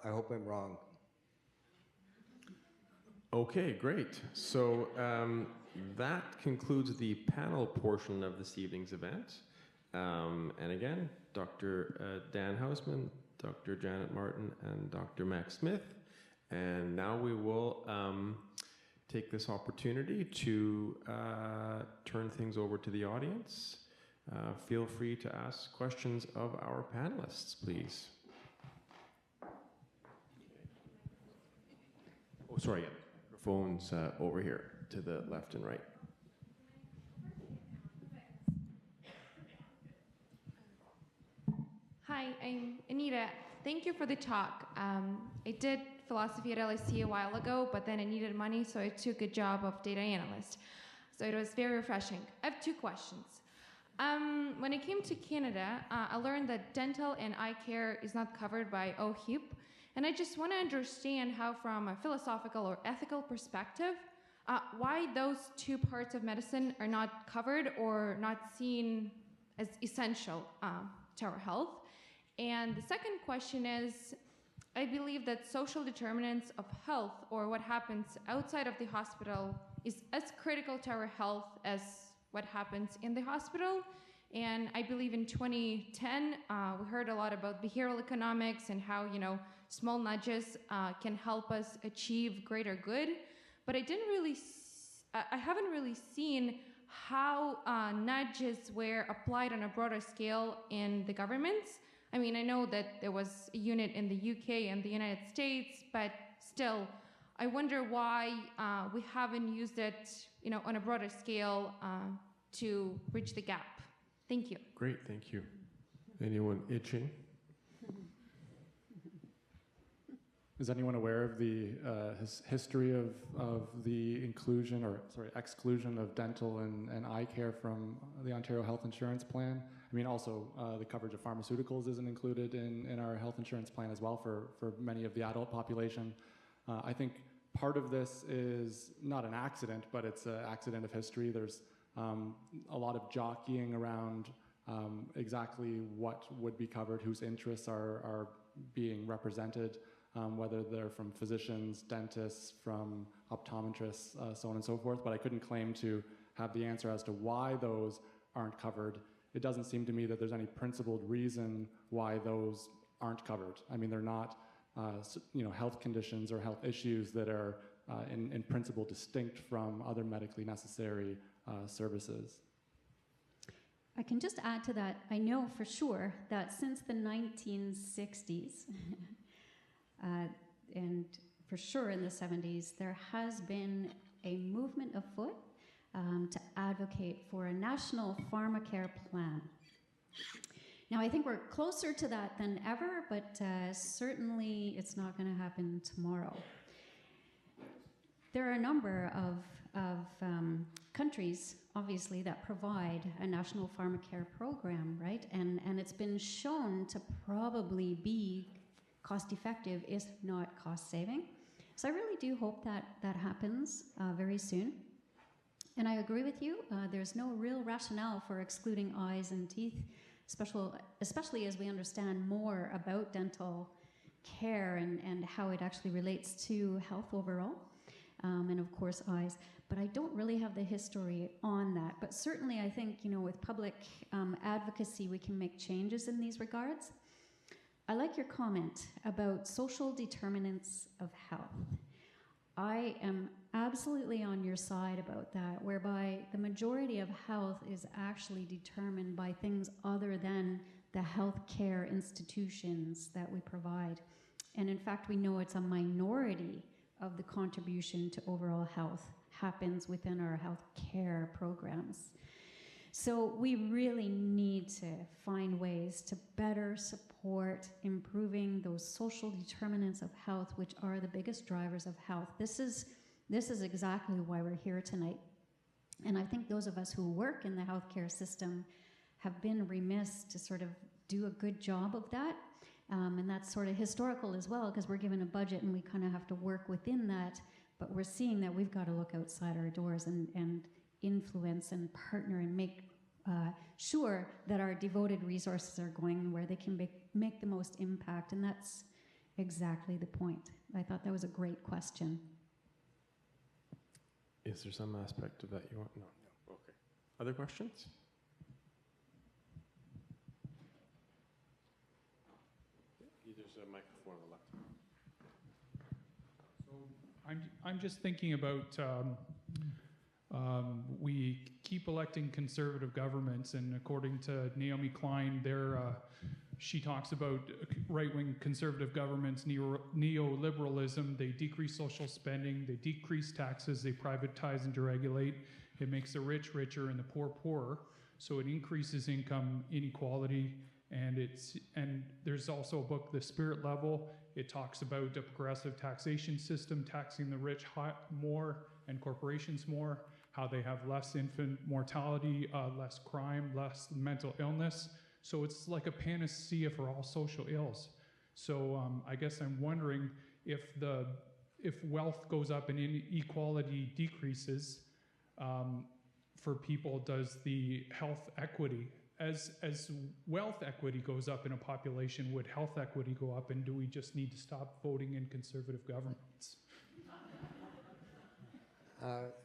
I hope I'm wrong. Okay, great. So that concludes the panel portion of this evening's event. And again, Dr. Dan Hausman, Dr. Janet Martin, and Dr. Max Smith. And now we will take this opportunity to turn things over to the audience. Feel free to ask questions of our panelists, please. Oh, sorry, yeah. Phones over here to the left and right. Hi, I'm Anita. Thank you for the talk. I did philosophy at LSE a while ago, but then I needed money, so I took a job of data analyst. So it was very refreshing. I have two questions. When I came to Canada, I learned that dental and eye care is not covered by OHIP, and I just want to understand how, from a philosophical or ethical perspective, why those two parts of medicine are not covered or not seen as essential to our health. And the second question is, I believe that social determinants of health, or what happens outside of the hospital, is as critical to our health as what happens in the hospital. And I believe in 2010, we heard a lot about behavioral economics and how, small nudges can help us achieve greater good. But I haven't really seen how nudges were applied on a broader scale in the governments. I mean, I know that there was a unit in the UK and the United States, but still, I wonder why we haven't used it, on a broader scale to bridge the gap. Thank you. Great, thank you. Anyone itching? Is anyone aware of the history of the inclusion, or sorry, exclusion of dental and eye care from the Ontario Health Insurance Plan? I mean, also the coverage of pharmaceuticals isn't included in our health insurance plan as well for many of the adult population. I think part of this is not an accident, but it's an accident of history. There's a lot of jockeying around exactly what would be covered, whose interests are being represented, whether they're from physicians, dentists, from optometrists, so on and so forth. But I couldn't claim to have the answer as to why those aren't covered. It doesn't seem to me that there's any principled reason why those aren't covered. I mean, they're not health conditions or health issues that are in principle distinct from other medically necessary services. I can just add to that. I know for sure that since the 1960s, and for sure in the 70s, there has been a movement afoot to advocate for a national pharmacare plan. Now, I think we're closer to that than ever, but certainly it's not going to happen tomorrow. There are a number of countries, obviously, that provide a national pharmacare program, right? And it's been shown to probably be cost-effective, if not cost-saving. So I really do hope that that happens very soon. And I agree with you. There's no real rationale for excluding eyes and teeth, especially as we understand more about dental care and how it actually relates to health overall, and of course eyes. But I don't really have the history on that. But certainly I think, with public advocacy, we can make changes in these regards. I like your comment about social determinants of health. I am absolutely on your side about that, whereby the majority of health is actually determined by things other than the healthcare institutions that we provide. And in fact, we know it's a minority of the contribution to overall health happens within our healthcare programs. So we really need to find ways to better support improving those social determinants of health, which are the biggest drivers of health. This is exactly why we're here tonight. And I think those of us who work in the healthcare system have been remiss to sort of do a good job of that. And that's sort of historical as well, because we're given a budget and we kind of have to work within that. But we're seeing that we've got to look outside our doors and influence and partner and make sure that our devoted resources are going where they can make the most impact. And that's exactly the point. I thought that was a great question. Is there some aspect of that you want? No. Okay. Other questions? There's a microphone on the left. So I'm just thinking about we keep electing conservative governments, and according to Naomi Klein, she talks about right-wing conservative governments, neoliberalism. They decrease social spending, they decrease taxes, they privatize and deregulate. It makes the rich richer and the poor poorer. So it increases income inequality. And there's also a book, The Spirit Level. It talks about a progressive taxation system, taxing the rich more and corporations more, how they have less infant mortality, less crime, less mental illness. So it's like a panacea for all social ills. So I guess I'm wondering if wealth goes up and inequality decreases for people, does the health equity, as wealth equity goes up in a population, would health equity go up, and do we just need to stop voting in conservative governments?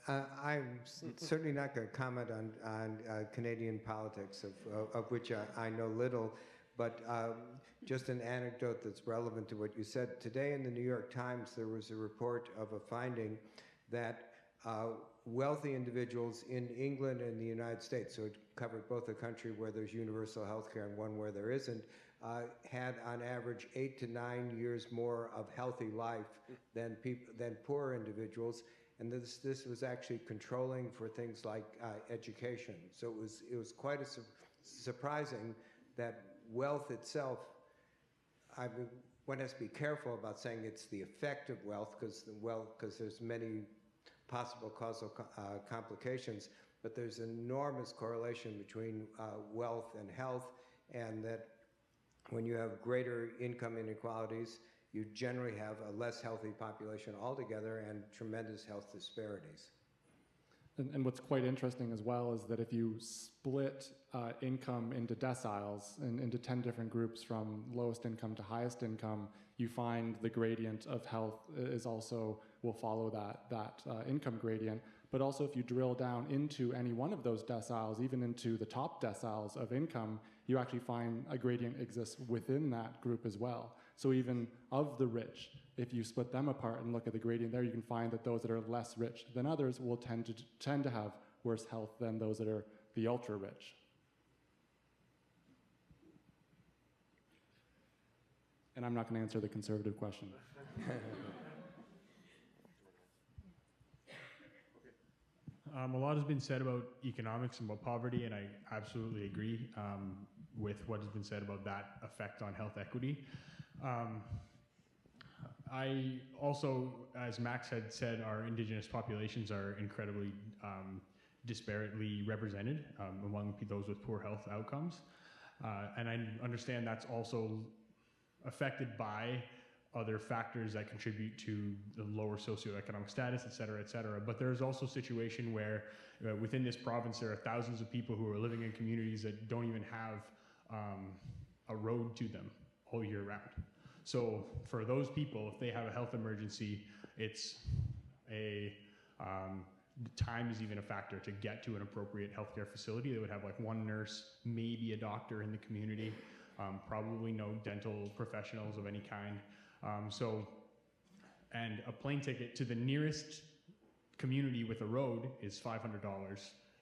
I'm certainly not going to comment on Canadian politics, of which I know little, but just an anecdote that's relevant to what you said. Today in the New York Times, there was a report of a finding that wealthy individuals in England and the United States, so it covered both a country where there's universal health care and one where there isn't, had on average 8 to 9 years more of healthy life than poor individuals. And this was actually controlling for things like education. So it was quite surprising that wealth itself, one has to be careful about saying it's the effect of wealth, because there's many possible causal complications, but there's enormous correlation between wealth and health, and that when you have greater income inequalities, you generally have a less healthy population altogether and tremendous health disparities. And what's quite interesting as well is that if you split income into deciles and into 10 different groups from lowest income to highest income, you find the gradient of health will follow that income gradient. But also if you drill down into any one of those deciles, even into the top deciles of income, you actually find a gradient exists within that group as well. So even of the rich, if you split them apart and look at the gradient there, you can find that those that are less rich than others will tend to have worse health than those that are the ultra rich. And I'm not going to answer the conservative question. A lot has been said about economics and about poverty, and I absolutely agree with what has been said about that effect on health equity. I also, as Max had said, our Indigenous populations are incredibly disparately represented among those with poor health outcomes. And I understand that's also affected by other factors that contribute to the lower socioeconomic status, et cetera, but there's also a situation where within this province there are thousands of people who are living in communities that don't even have a road to them all year round. So for those people, if they have a health emergency, it's time is even a factor to get to an appropriate healthcare facility. They would have like one nurse, maybe a doctor in the community, probably no dental professionals of any kind. And a plane ticket to the nearest community with a road is $500,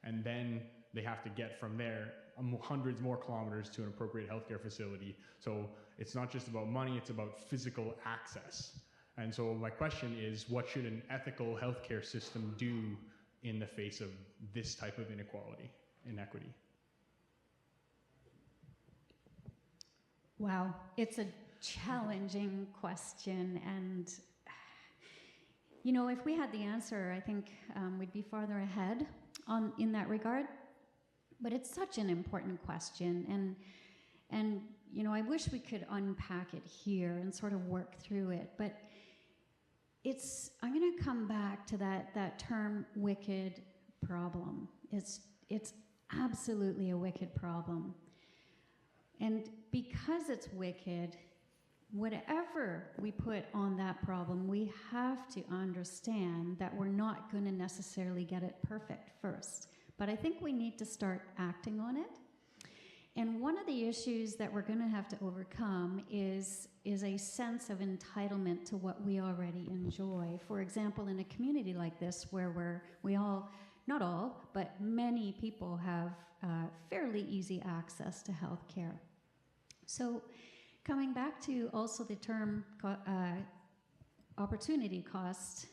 and then they have to get from there hundreds more kilometers to an appropriate healthcare facility. So it's not just about money, it's about physical access. And so my question is, what should an ethical healthcare system do in the face of this type of inequity? Wow, it's a challenging question, and you know, if we had the answer, I think we'd be farther ahead in that regard. But it's such an important question, and you know, I wish we could unpack it here and sort of work through it. But I'm going to come back to that term wicked problem. It's absolutely a wicked problem. And because it's wicked, whatever we put on that problem, we have to understand that we're not going to necessarily get it perfect first. But I think we need to start acting on it. And one of the issues that we're going to have to overcome is a sense of entitlement to what we already enjoy. For example, in a community like this where we all, not all, but many people have fairly easy access to health care. So coming back to also the term opportunity cost,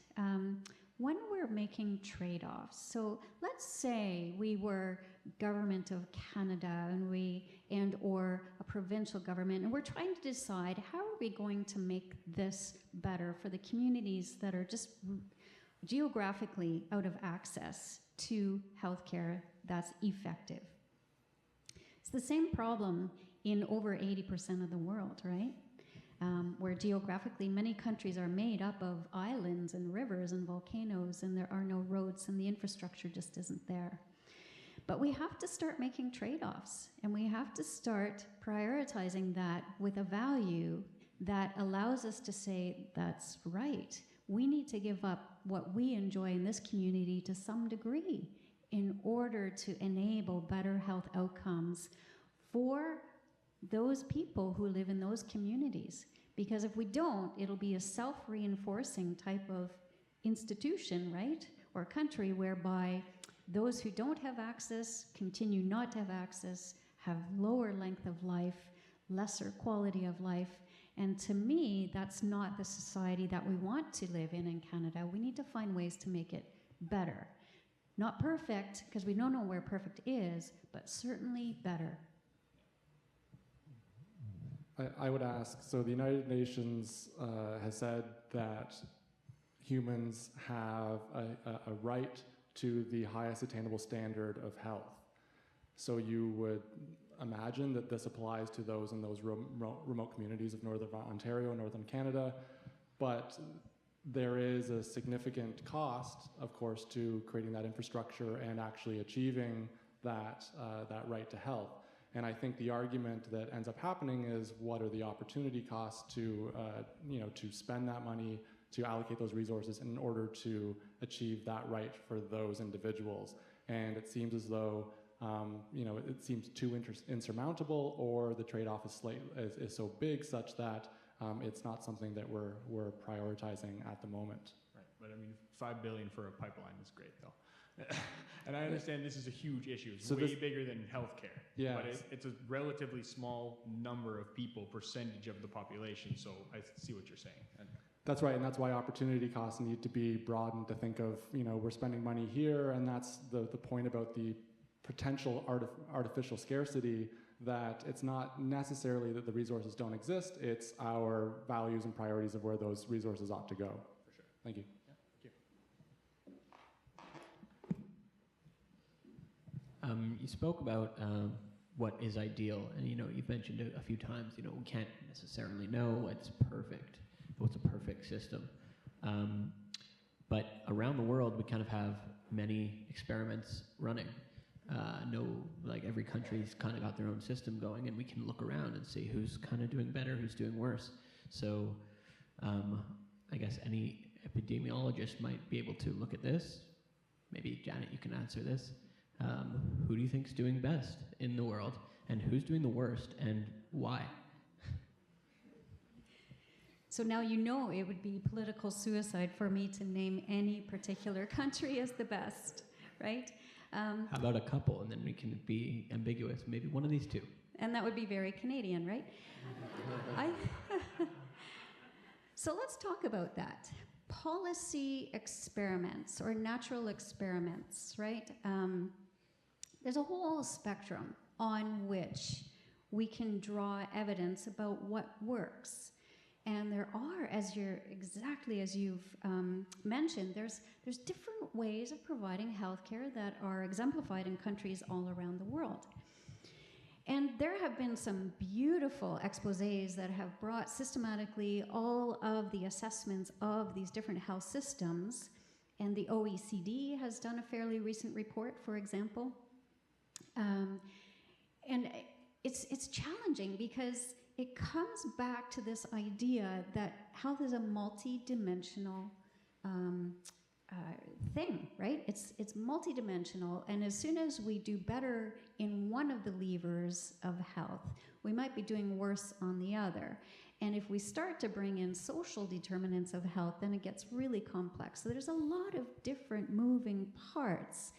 when we're making trade-offs, so let's say we were government of Canada or a provincial government, and we're trying to decide how are we going to make this better for the communities that are just geographically out of access to healthcare that's effective. It's the same problem in over 80% of the world, right? Where geographically many countries are made up of islands and rivers and volcanoes, and there are no roads and the infrastructure just isn't there. But we have to start making trade-offs, and we have to start prioritizing that with a value that allows us to say, that's right, we need to give up what we enjoy in this community to some degree in order to enable better health outcomes for those people who live in those communities. Because if we don't, it'll be a self-reinforcing type of institution, right? Or country whereby those who don't have access continue not to have access, have lower length of life, lesser quality of life. And to me, that's not the society that we want to live in Canada. We need to find ways to make it better. Not perfect, because we don't know where perfect is, but certainly better. I would ask, so the United Nations has said that humans have a right to the highest attainable standard of health. So you would imagine that this applies to those in those remote communities of Northern Ontario, Northern Canada, but there is a significant cost, of course, to creating that infrastructure and actually achieving that right to health. And I think the argument that ends up happening is, what are the opportunity costs to spend that money, to allocate those resources in order to achieve that right for those individuals? And it seems as though it seems too insurmountable, or the trade-off is so big such that it's not something that we're prioritizing at the moment. Right, but I mean, $5 billion for a pipeline is great, though. And I understand this is a huge issue. It's way bigger than healthcare. Yeah, but it's a relatively small number of people, percentage of the population. So I see what you're saying. That's right, and that's why opportunity costs need to be broadened to think of, we're spending money here, and that's the point about the potential artificial scarcity, that it's not necessarily that the resources don't exist, it's our values and priorities of where those resources ought to go. For sure. Thank you. Yeah, thank you. You spoke about what is ideal, and you've mentioned it a few times. We can't necessarily know what's a perfect system. But around the world, we kind of have many experiments running. Every country's kind of got their own system going, and we can look around and see who's kind of doing better, who's doing worse. So I guess any epidemiologist might be able to look at this. Maybe, Janet, you can answer this. Who do you think's doing best in the world, and who's doing the worst, and why? So now it would be political suicide for me to name any particular country as the best, right? How about a couple, and then we can be ambiguous? Maybe one of these two. And that would be very Canadian, right? So let's talk about that. Policy experiments or natural experiments, right? There's a whole spectrum on which we can draw evidence about what works. And there are, as you've mentioned, there's different ways of providing healthcare that are exemplified in countries all around the world. And there have been some beautiful exposés that have brought systematically all of the assessments of these different health systems. And the OECD has done a fairly recent report, for example. And it's challenging because it comes back to this idea that health is a multi-dimensional thing, right? It's multi-dimensional, and as soon as we do better in one of the levers of health, we might be doing worse on the other. And if we start to bring in social determinants of health, then it gets really complex. So there's a lot of different moving parts,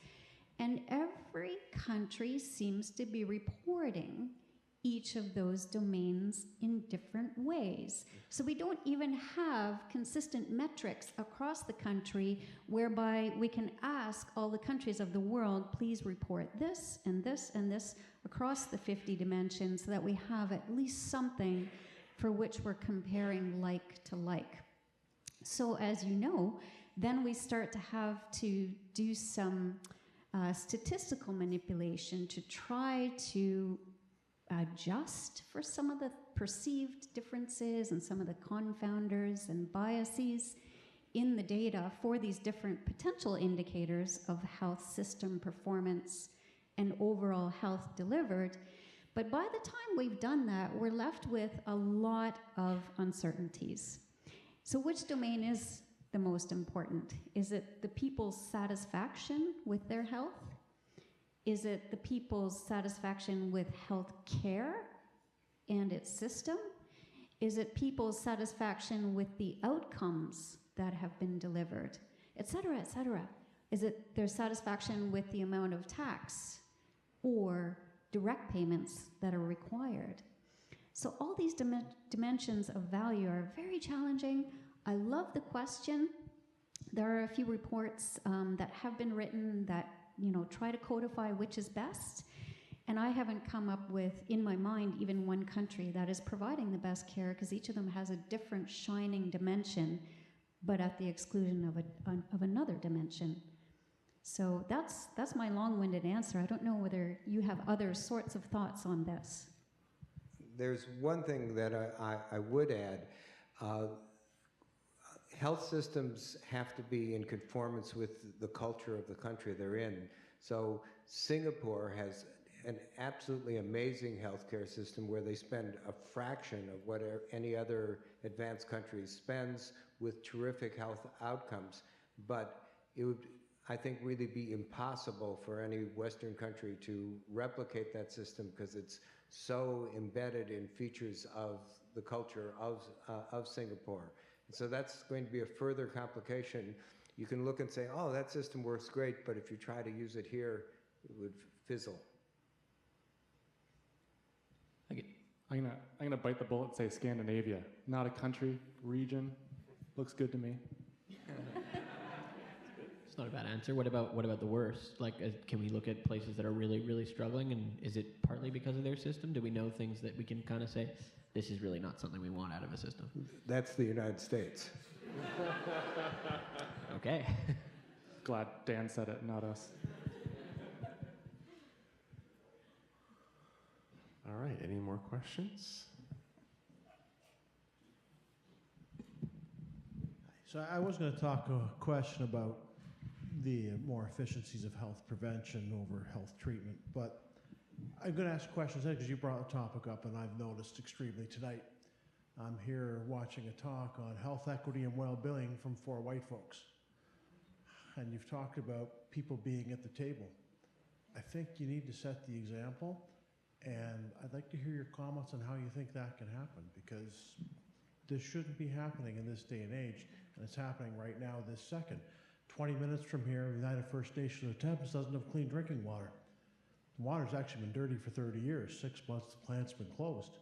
and every country seems to be reporting each of those domains in different ways. So we don't even have consistent metrics across the country whereby we can ask all the countries of the world, please report this and this and this across the 50 dimensions so that we have at least something for which we're comparing like to like. So as you know, then we start to have to do some statistical manipulation to try to adjust for some of the perceived differences and some of the confounders and biases in the data for these different potential indicators of health system performance and overall health delivered. But by the time we've done that, we're left with a lot of uncertainties. So which domain is the most important? Is it the people's satisfaction with their health? Is it the people's satisfaction with health care and its system? Is it people's satisfaction with the outcomes that have been delivered, et cetera, et cetera? Is it their satisfaction with the amount of tax or direct payments that are required? So all these dimensions of value are very challenging. I love the question. There are a few reports that have been written that try to codify which is best. And I haven't come up with, in my mind, even one country that is providing the best care, because each of them has a different shining dimension, but at the exclusion of another dimension. So that's my long-winded answer. I don't know whether you have other sorts of thoughts on this. There's one thing that I would add. Health systems have to be in conformance with the culture of the country they're in. So Singapore has an absolutely amazing healthcare system where they spend a fraction of what any other advanced country spends, with terrific health outcomes. But it would, I think, really be impossible for any Western country to replicate that system, because it's so embedded in features of the culture of Singapore. And so that's going to be a further complication. You can look and say, oh, that system works great, but if you try to use it here, it would fizzle. I'm gonna bite the bullet and say Scandinavia. Not a country, region. Looks good to me. It's not a bad answer. What about the worst? Like, can we look at places that are really, really struggling, and is it partly because of their system? Do we know things that we can kind of say, this is really not something we want out of a system? That's the United States. Okay. Glad Dan said it, not us. All right, any more questions? So I was going to talk a question about the more efficiencies of health prevention over health treatment, but I'm going to ask questions because you brought the topic up, and I've noticed extremely tonight. I'm here watching a talk on health equity and well-being from 4 white folks, and you've talked about people being at the table. I think you need to set the example, and I'd like to hear your comments on how you think that can happen, because this shouldn't be happening in this day and age, and it's happening right now this second. 20 minutes from here, United First Nations of Tempest doesn't have clean drinking water. The water's actually been dirty for 30 years. 6 months the plant's been closed.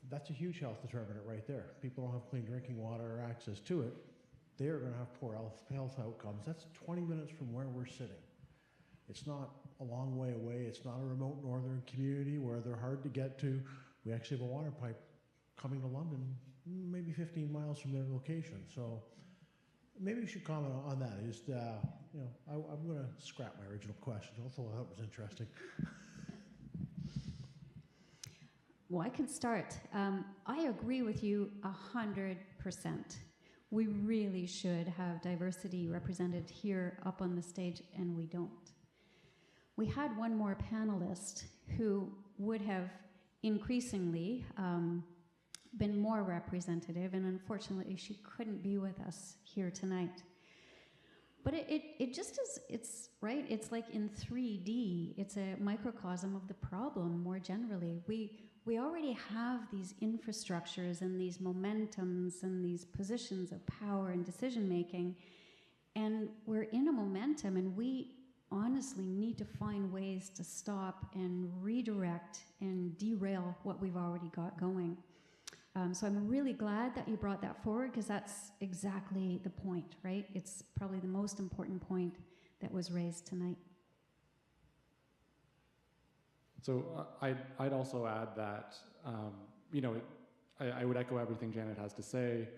That's a huge health determinant right there. People don't have clean drinking water or access to it. They are going to have poor health outcomes. That's 20 minutes from where we're sitting. It's not a long way away. It's not a remote northern community where they're hard to get to. We actually have a water pipe coming to London, maybe 15 miles from their location. So maybe you should comment on that. I'm going to scrap my original question, although that was interesting. Well, I can start. I agree with you 100%. We really should have diversity represented here up on the stage, and we don't. We had one more panelist who would have increasingly been more representative, and unfortunately she couldn't be with us here tonight. But it just is, it's right, it's like in 3D, it's a microcosm of the problem more generally. We already have these infrastructures and these momentums and these positions of power and decision making, and we're in a momentum, and we honestly need to find ways to stop and redirect and derail what we've already got going. So I'm really glad that you brought that forward, because that's exactly the point, right? It's probably the most important point that was raised tonight. So I'd also add that, I would echo everything Janet has to say.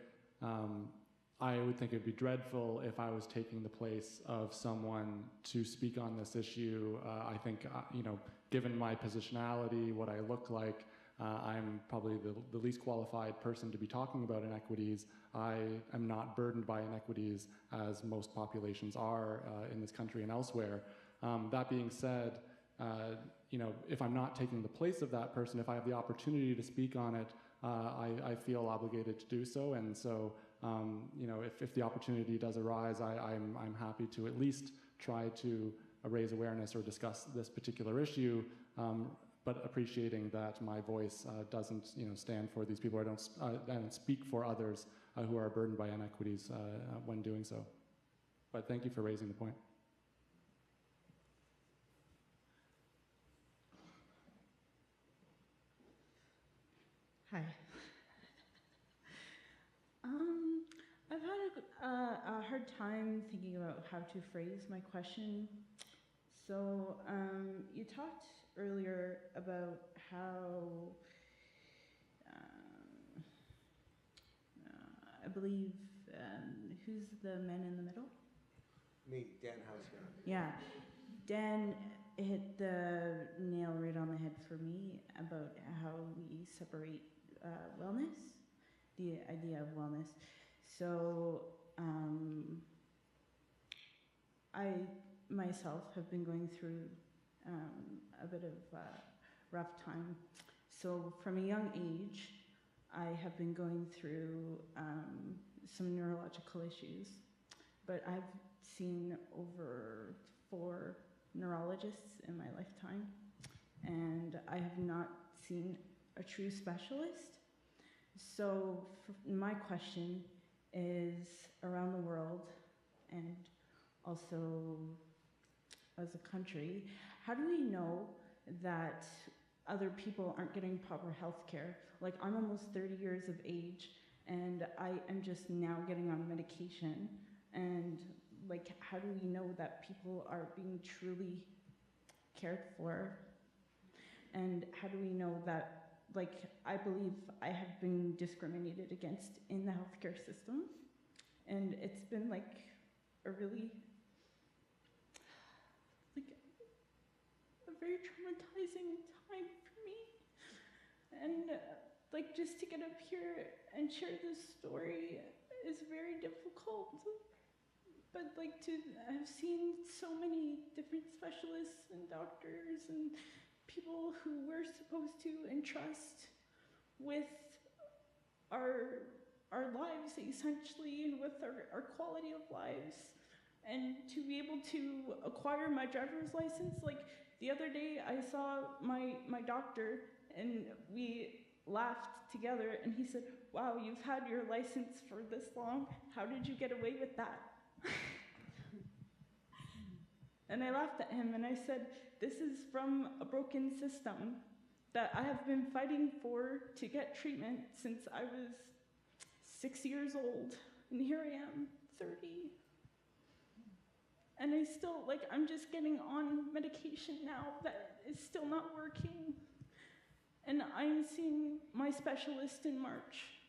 I would think it would be dreadful if I was taking the place of someone to speak on this issue. I think, given my positionality, what I look like, I'm probably the least qualified person to be talking about inequities. I am not burdened by inequities as most populations are in this country and elsewhere. That being said, if I'm not taking the place of that person, if I have the opportunity to speak on it, I feel obligated to do so. And so, if the opportunity does arise, I'm happy to at least try to raise awareness or discuss this particular issue, but appreciating that my voice doesn't stand for these people. I don't speak for others who are burdened by inequities when doing so. But thank you for raising the point. Hi. I've had a hard time thinking about how to phrase my question. So you talked earlier about how I believe who's the man in the middle? Me, Dan Hausman. Yeah, Dan hit the nail right on the head for me about how we separate wellness, the idea of wellness. So I myself have been going through a bit of rough time. So from a young age, I have been going through some neurological issues, but I've seen over 4 neurologists in my lifetime, and I have not seen a true specialist. So my question is, around the world and also as a country, how do we know that other people aren't getting proper health care? Like, I'm almost 30 years of age, and I am just now getting on medication, and like, how do we know that people are being truly cared for? And how do we know that, like, I believe I have been discriminated against in the healthcare system, and it's been like a really, like, a very traumatizing time for me. And like, just to get up here and share this story is very difficult. But like, to have seen so many different specialists and doctors and people who we're supposed to entrust with our lives, essentially, and with our quality of lives, and to be able to acquire my driver's license. Like, the other day I saw my doctor, and we laughed together, and he said, "Wow, you've had your license for this long. How did you get away with that?" And I laughed at him, and I said, "This is from a broken system that I have been fighting for to get treatment since I was 6 years old, and here I am, 30. And I still, like, I'm just getting on medication now that is still not working. And I'm seeing my specialist in March.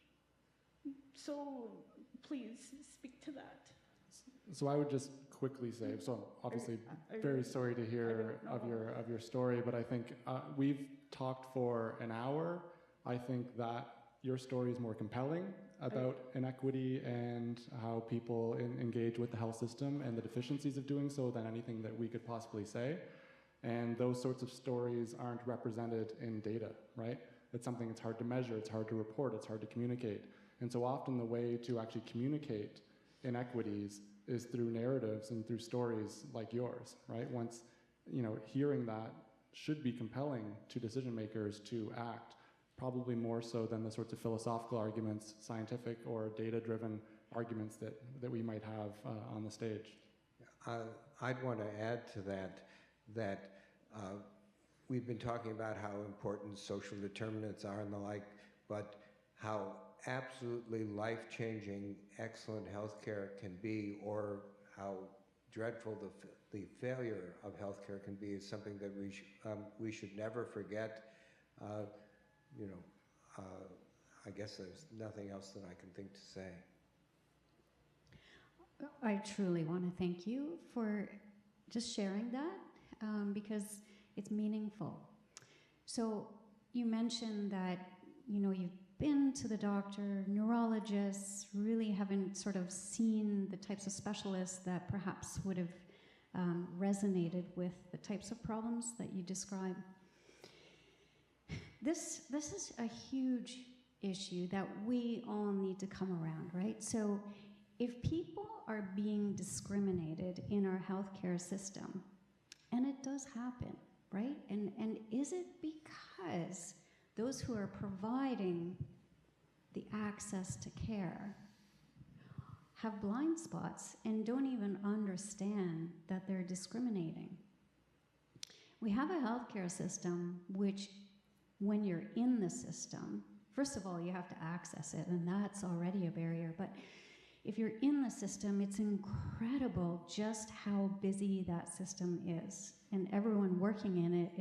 So please speak to that." So I would just quickly say, so obviously very sorry to hear of your story, but I think we've talked for an hour. I think that your story is more compelling about inequity and how people engage with the health system and the deficiencies of doing so than anything that we could possibly say. And those sorts of stories aren't represented in data, right? It's something that's hard to measure, it's hard to report, it's hard to communicate. And so often the way to actually communicate inequities is through narratives and through stories like yours, right? Once, hearing that should be compelling to decision makers to act, probably more so than the sorts of philosophical arguments, scientific or data-driven arguments that we might have on the stage. I'd want to add to that we've been talking about how important social determinants are and the like, but how absolutely life-changing, excellent healthcare can be, or how dreadful the failure of healthcare can be, is something that we should never forget. I guess there's nothing else that I can think to say. I truly want to thank you for just sharing that, because it's meaningful. So you mentioned that, you've been to the doctor, neurologists, really haven't sort of seen the types of specialists that perhaps would have resonated with the types of problems that you describe. This is a huge issue that we all need to come around, right? So if people are being discriminated in our healthcare system, and it does happen, right? And is it because those who are providing the access to care have blind spots and don't even understand that they're discriminating? We have a healthcare system which, when you're in the system, first of all, you have to access it, and that's already a barrier, but if you're in the system, it's incredible just how busy that system is. And everyone working in it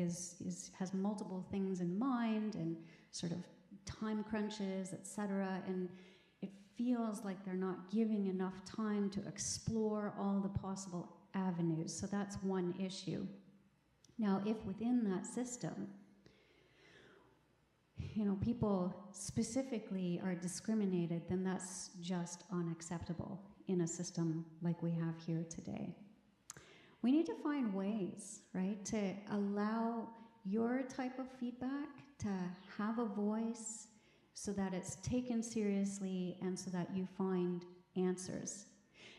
has multiple things in mind and sort of time crunches, etc. And it feels like they're not giving enough time to explore all the possible avenues. So that's one issue. Now, if within that system, people specifically are discriminated, then that's just unacceptable in a system like we have here today. We need to find ways, right, to allow your type of feedback to have a voice so that it's taken seriously and so that you find answers.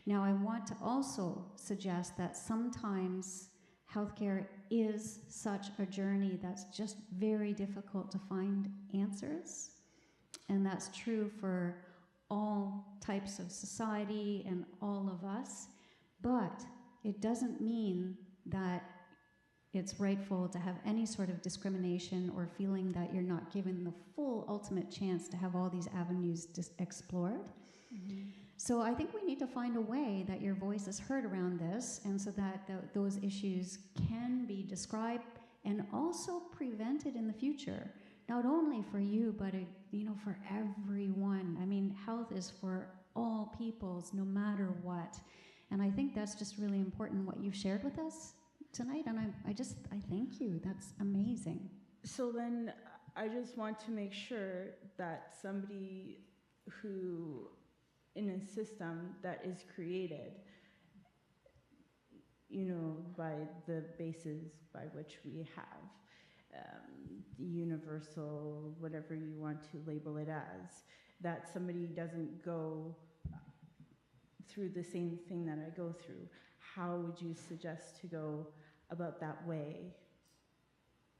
Now, I want to also suggest that sometimes healthcare is such a journey that's just very difficult to find answers. And that's true for all types of society and all of us. But it doesn't mean that it's rightful to have any sort of discrimination or feeling that you're not given the full ultimate chance to have all these avenues explored. Mm-hmm. So I think we need to find a way that your voice is heard around this, and so that those issues can be described and also prevented in the future, not only for you, but for everyone. I mean, health is for all peoples, no matter what. And I think that's just really important what you've shared with us tonight, and I thank you. That's amazing. So then I just want to make sure that somebody who, in a system that is created, by the basis by which we have, the universal, whatever you want to label it as, that somebody doesn't go through the same thing that I go through. How would you suggest to go about that way?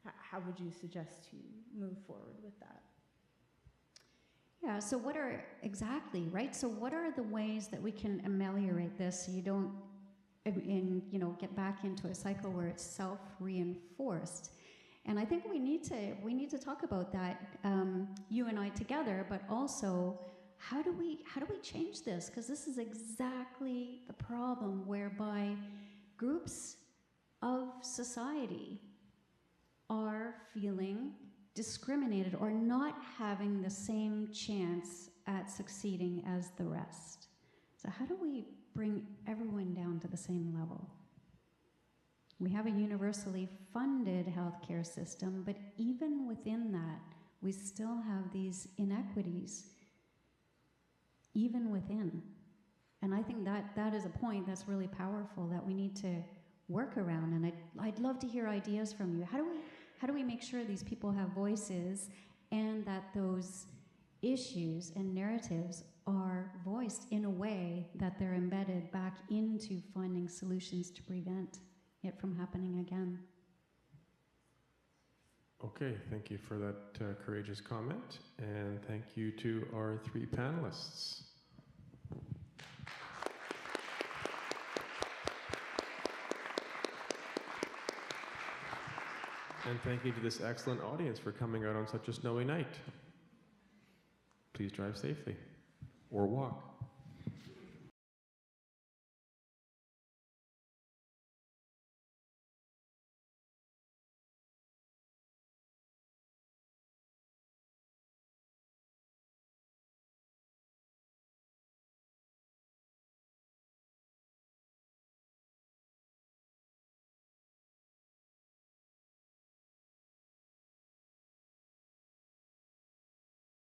How would you suggest to move forward with that? Yeah, so what are the ways that we can ameliorate this so you don't get back into a cycle where it's self-reinforced? And I think we need to talk about that, you and I together, but also how do we change this? Because this is exactly the problem, whereby groups of society are feeling discriminated or not having the same chance at succeeding as the rest. So how do we bring everyone down to the same level? We have a universally funded healthcare system, but even within that, we still have these inequities, even within. And I think that is a point that's really powerful that we need to work around. And I'd love to hear ideas from you. How do we make sure these people have voices and that those issues and narratives are voiced in a way that they're embedded back into finding solutions to prevent it from happening again? Okay, thank you for that courageous comment, and thank you to our three panelists. And thank you to this excellent audience for coming out on such a snowy night. Please drive safely, or walk.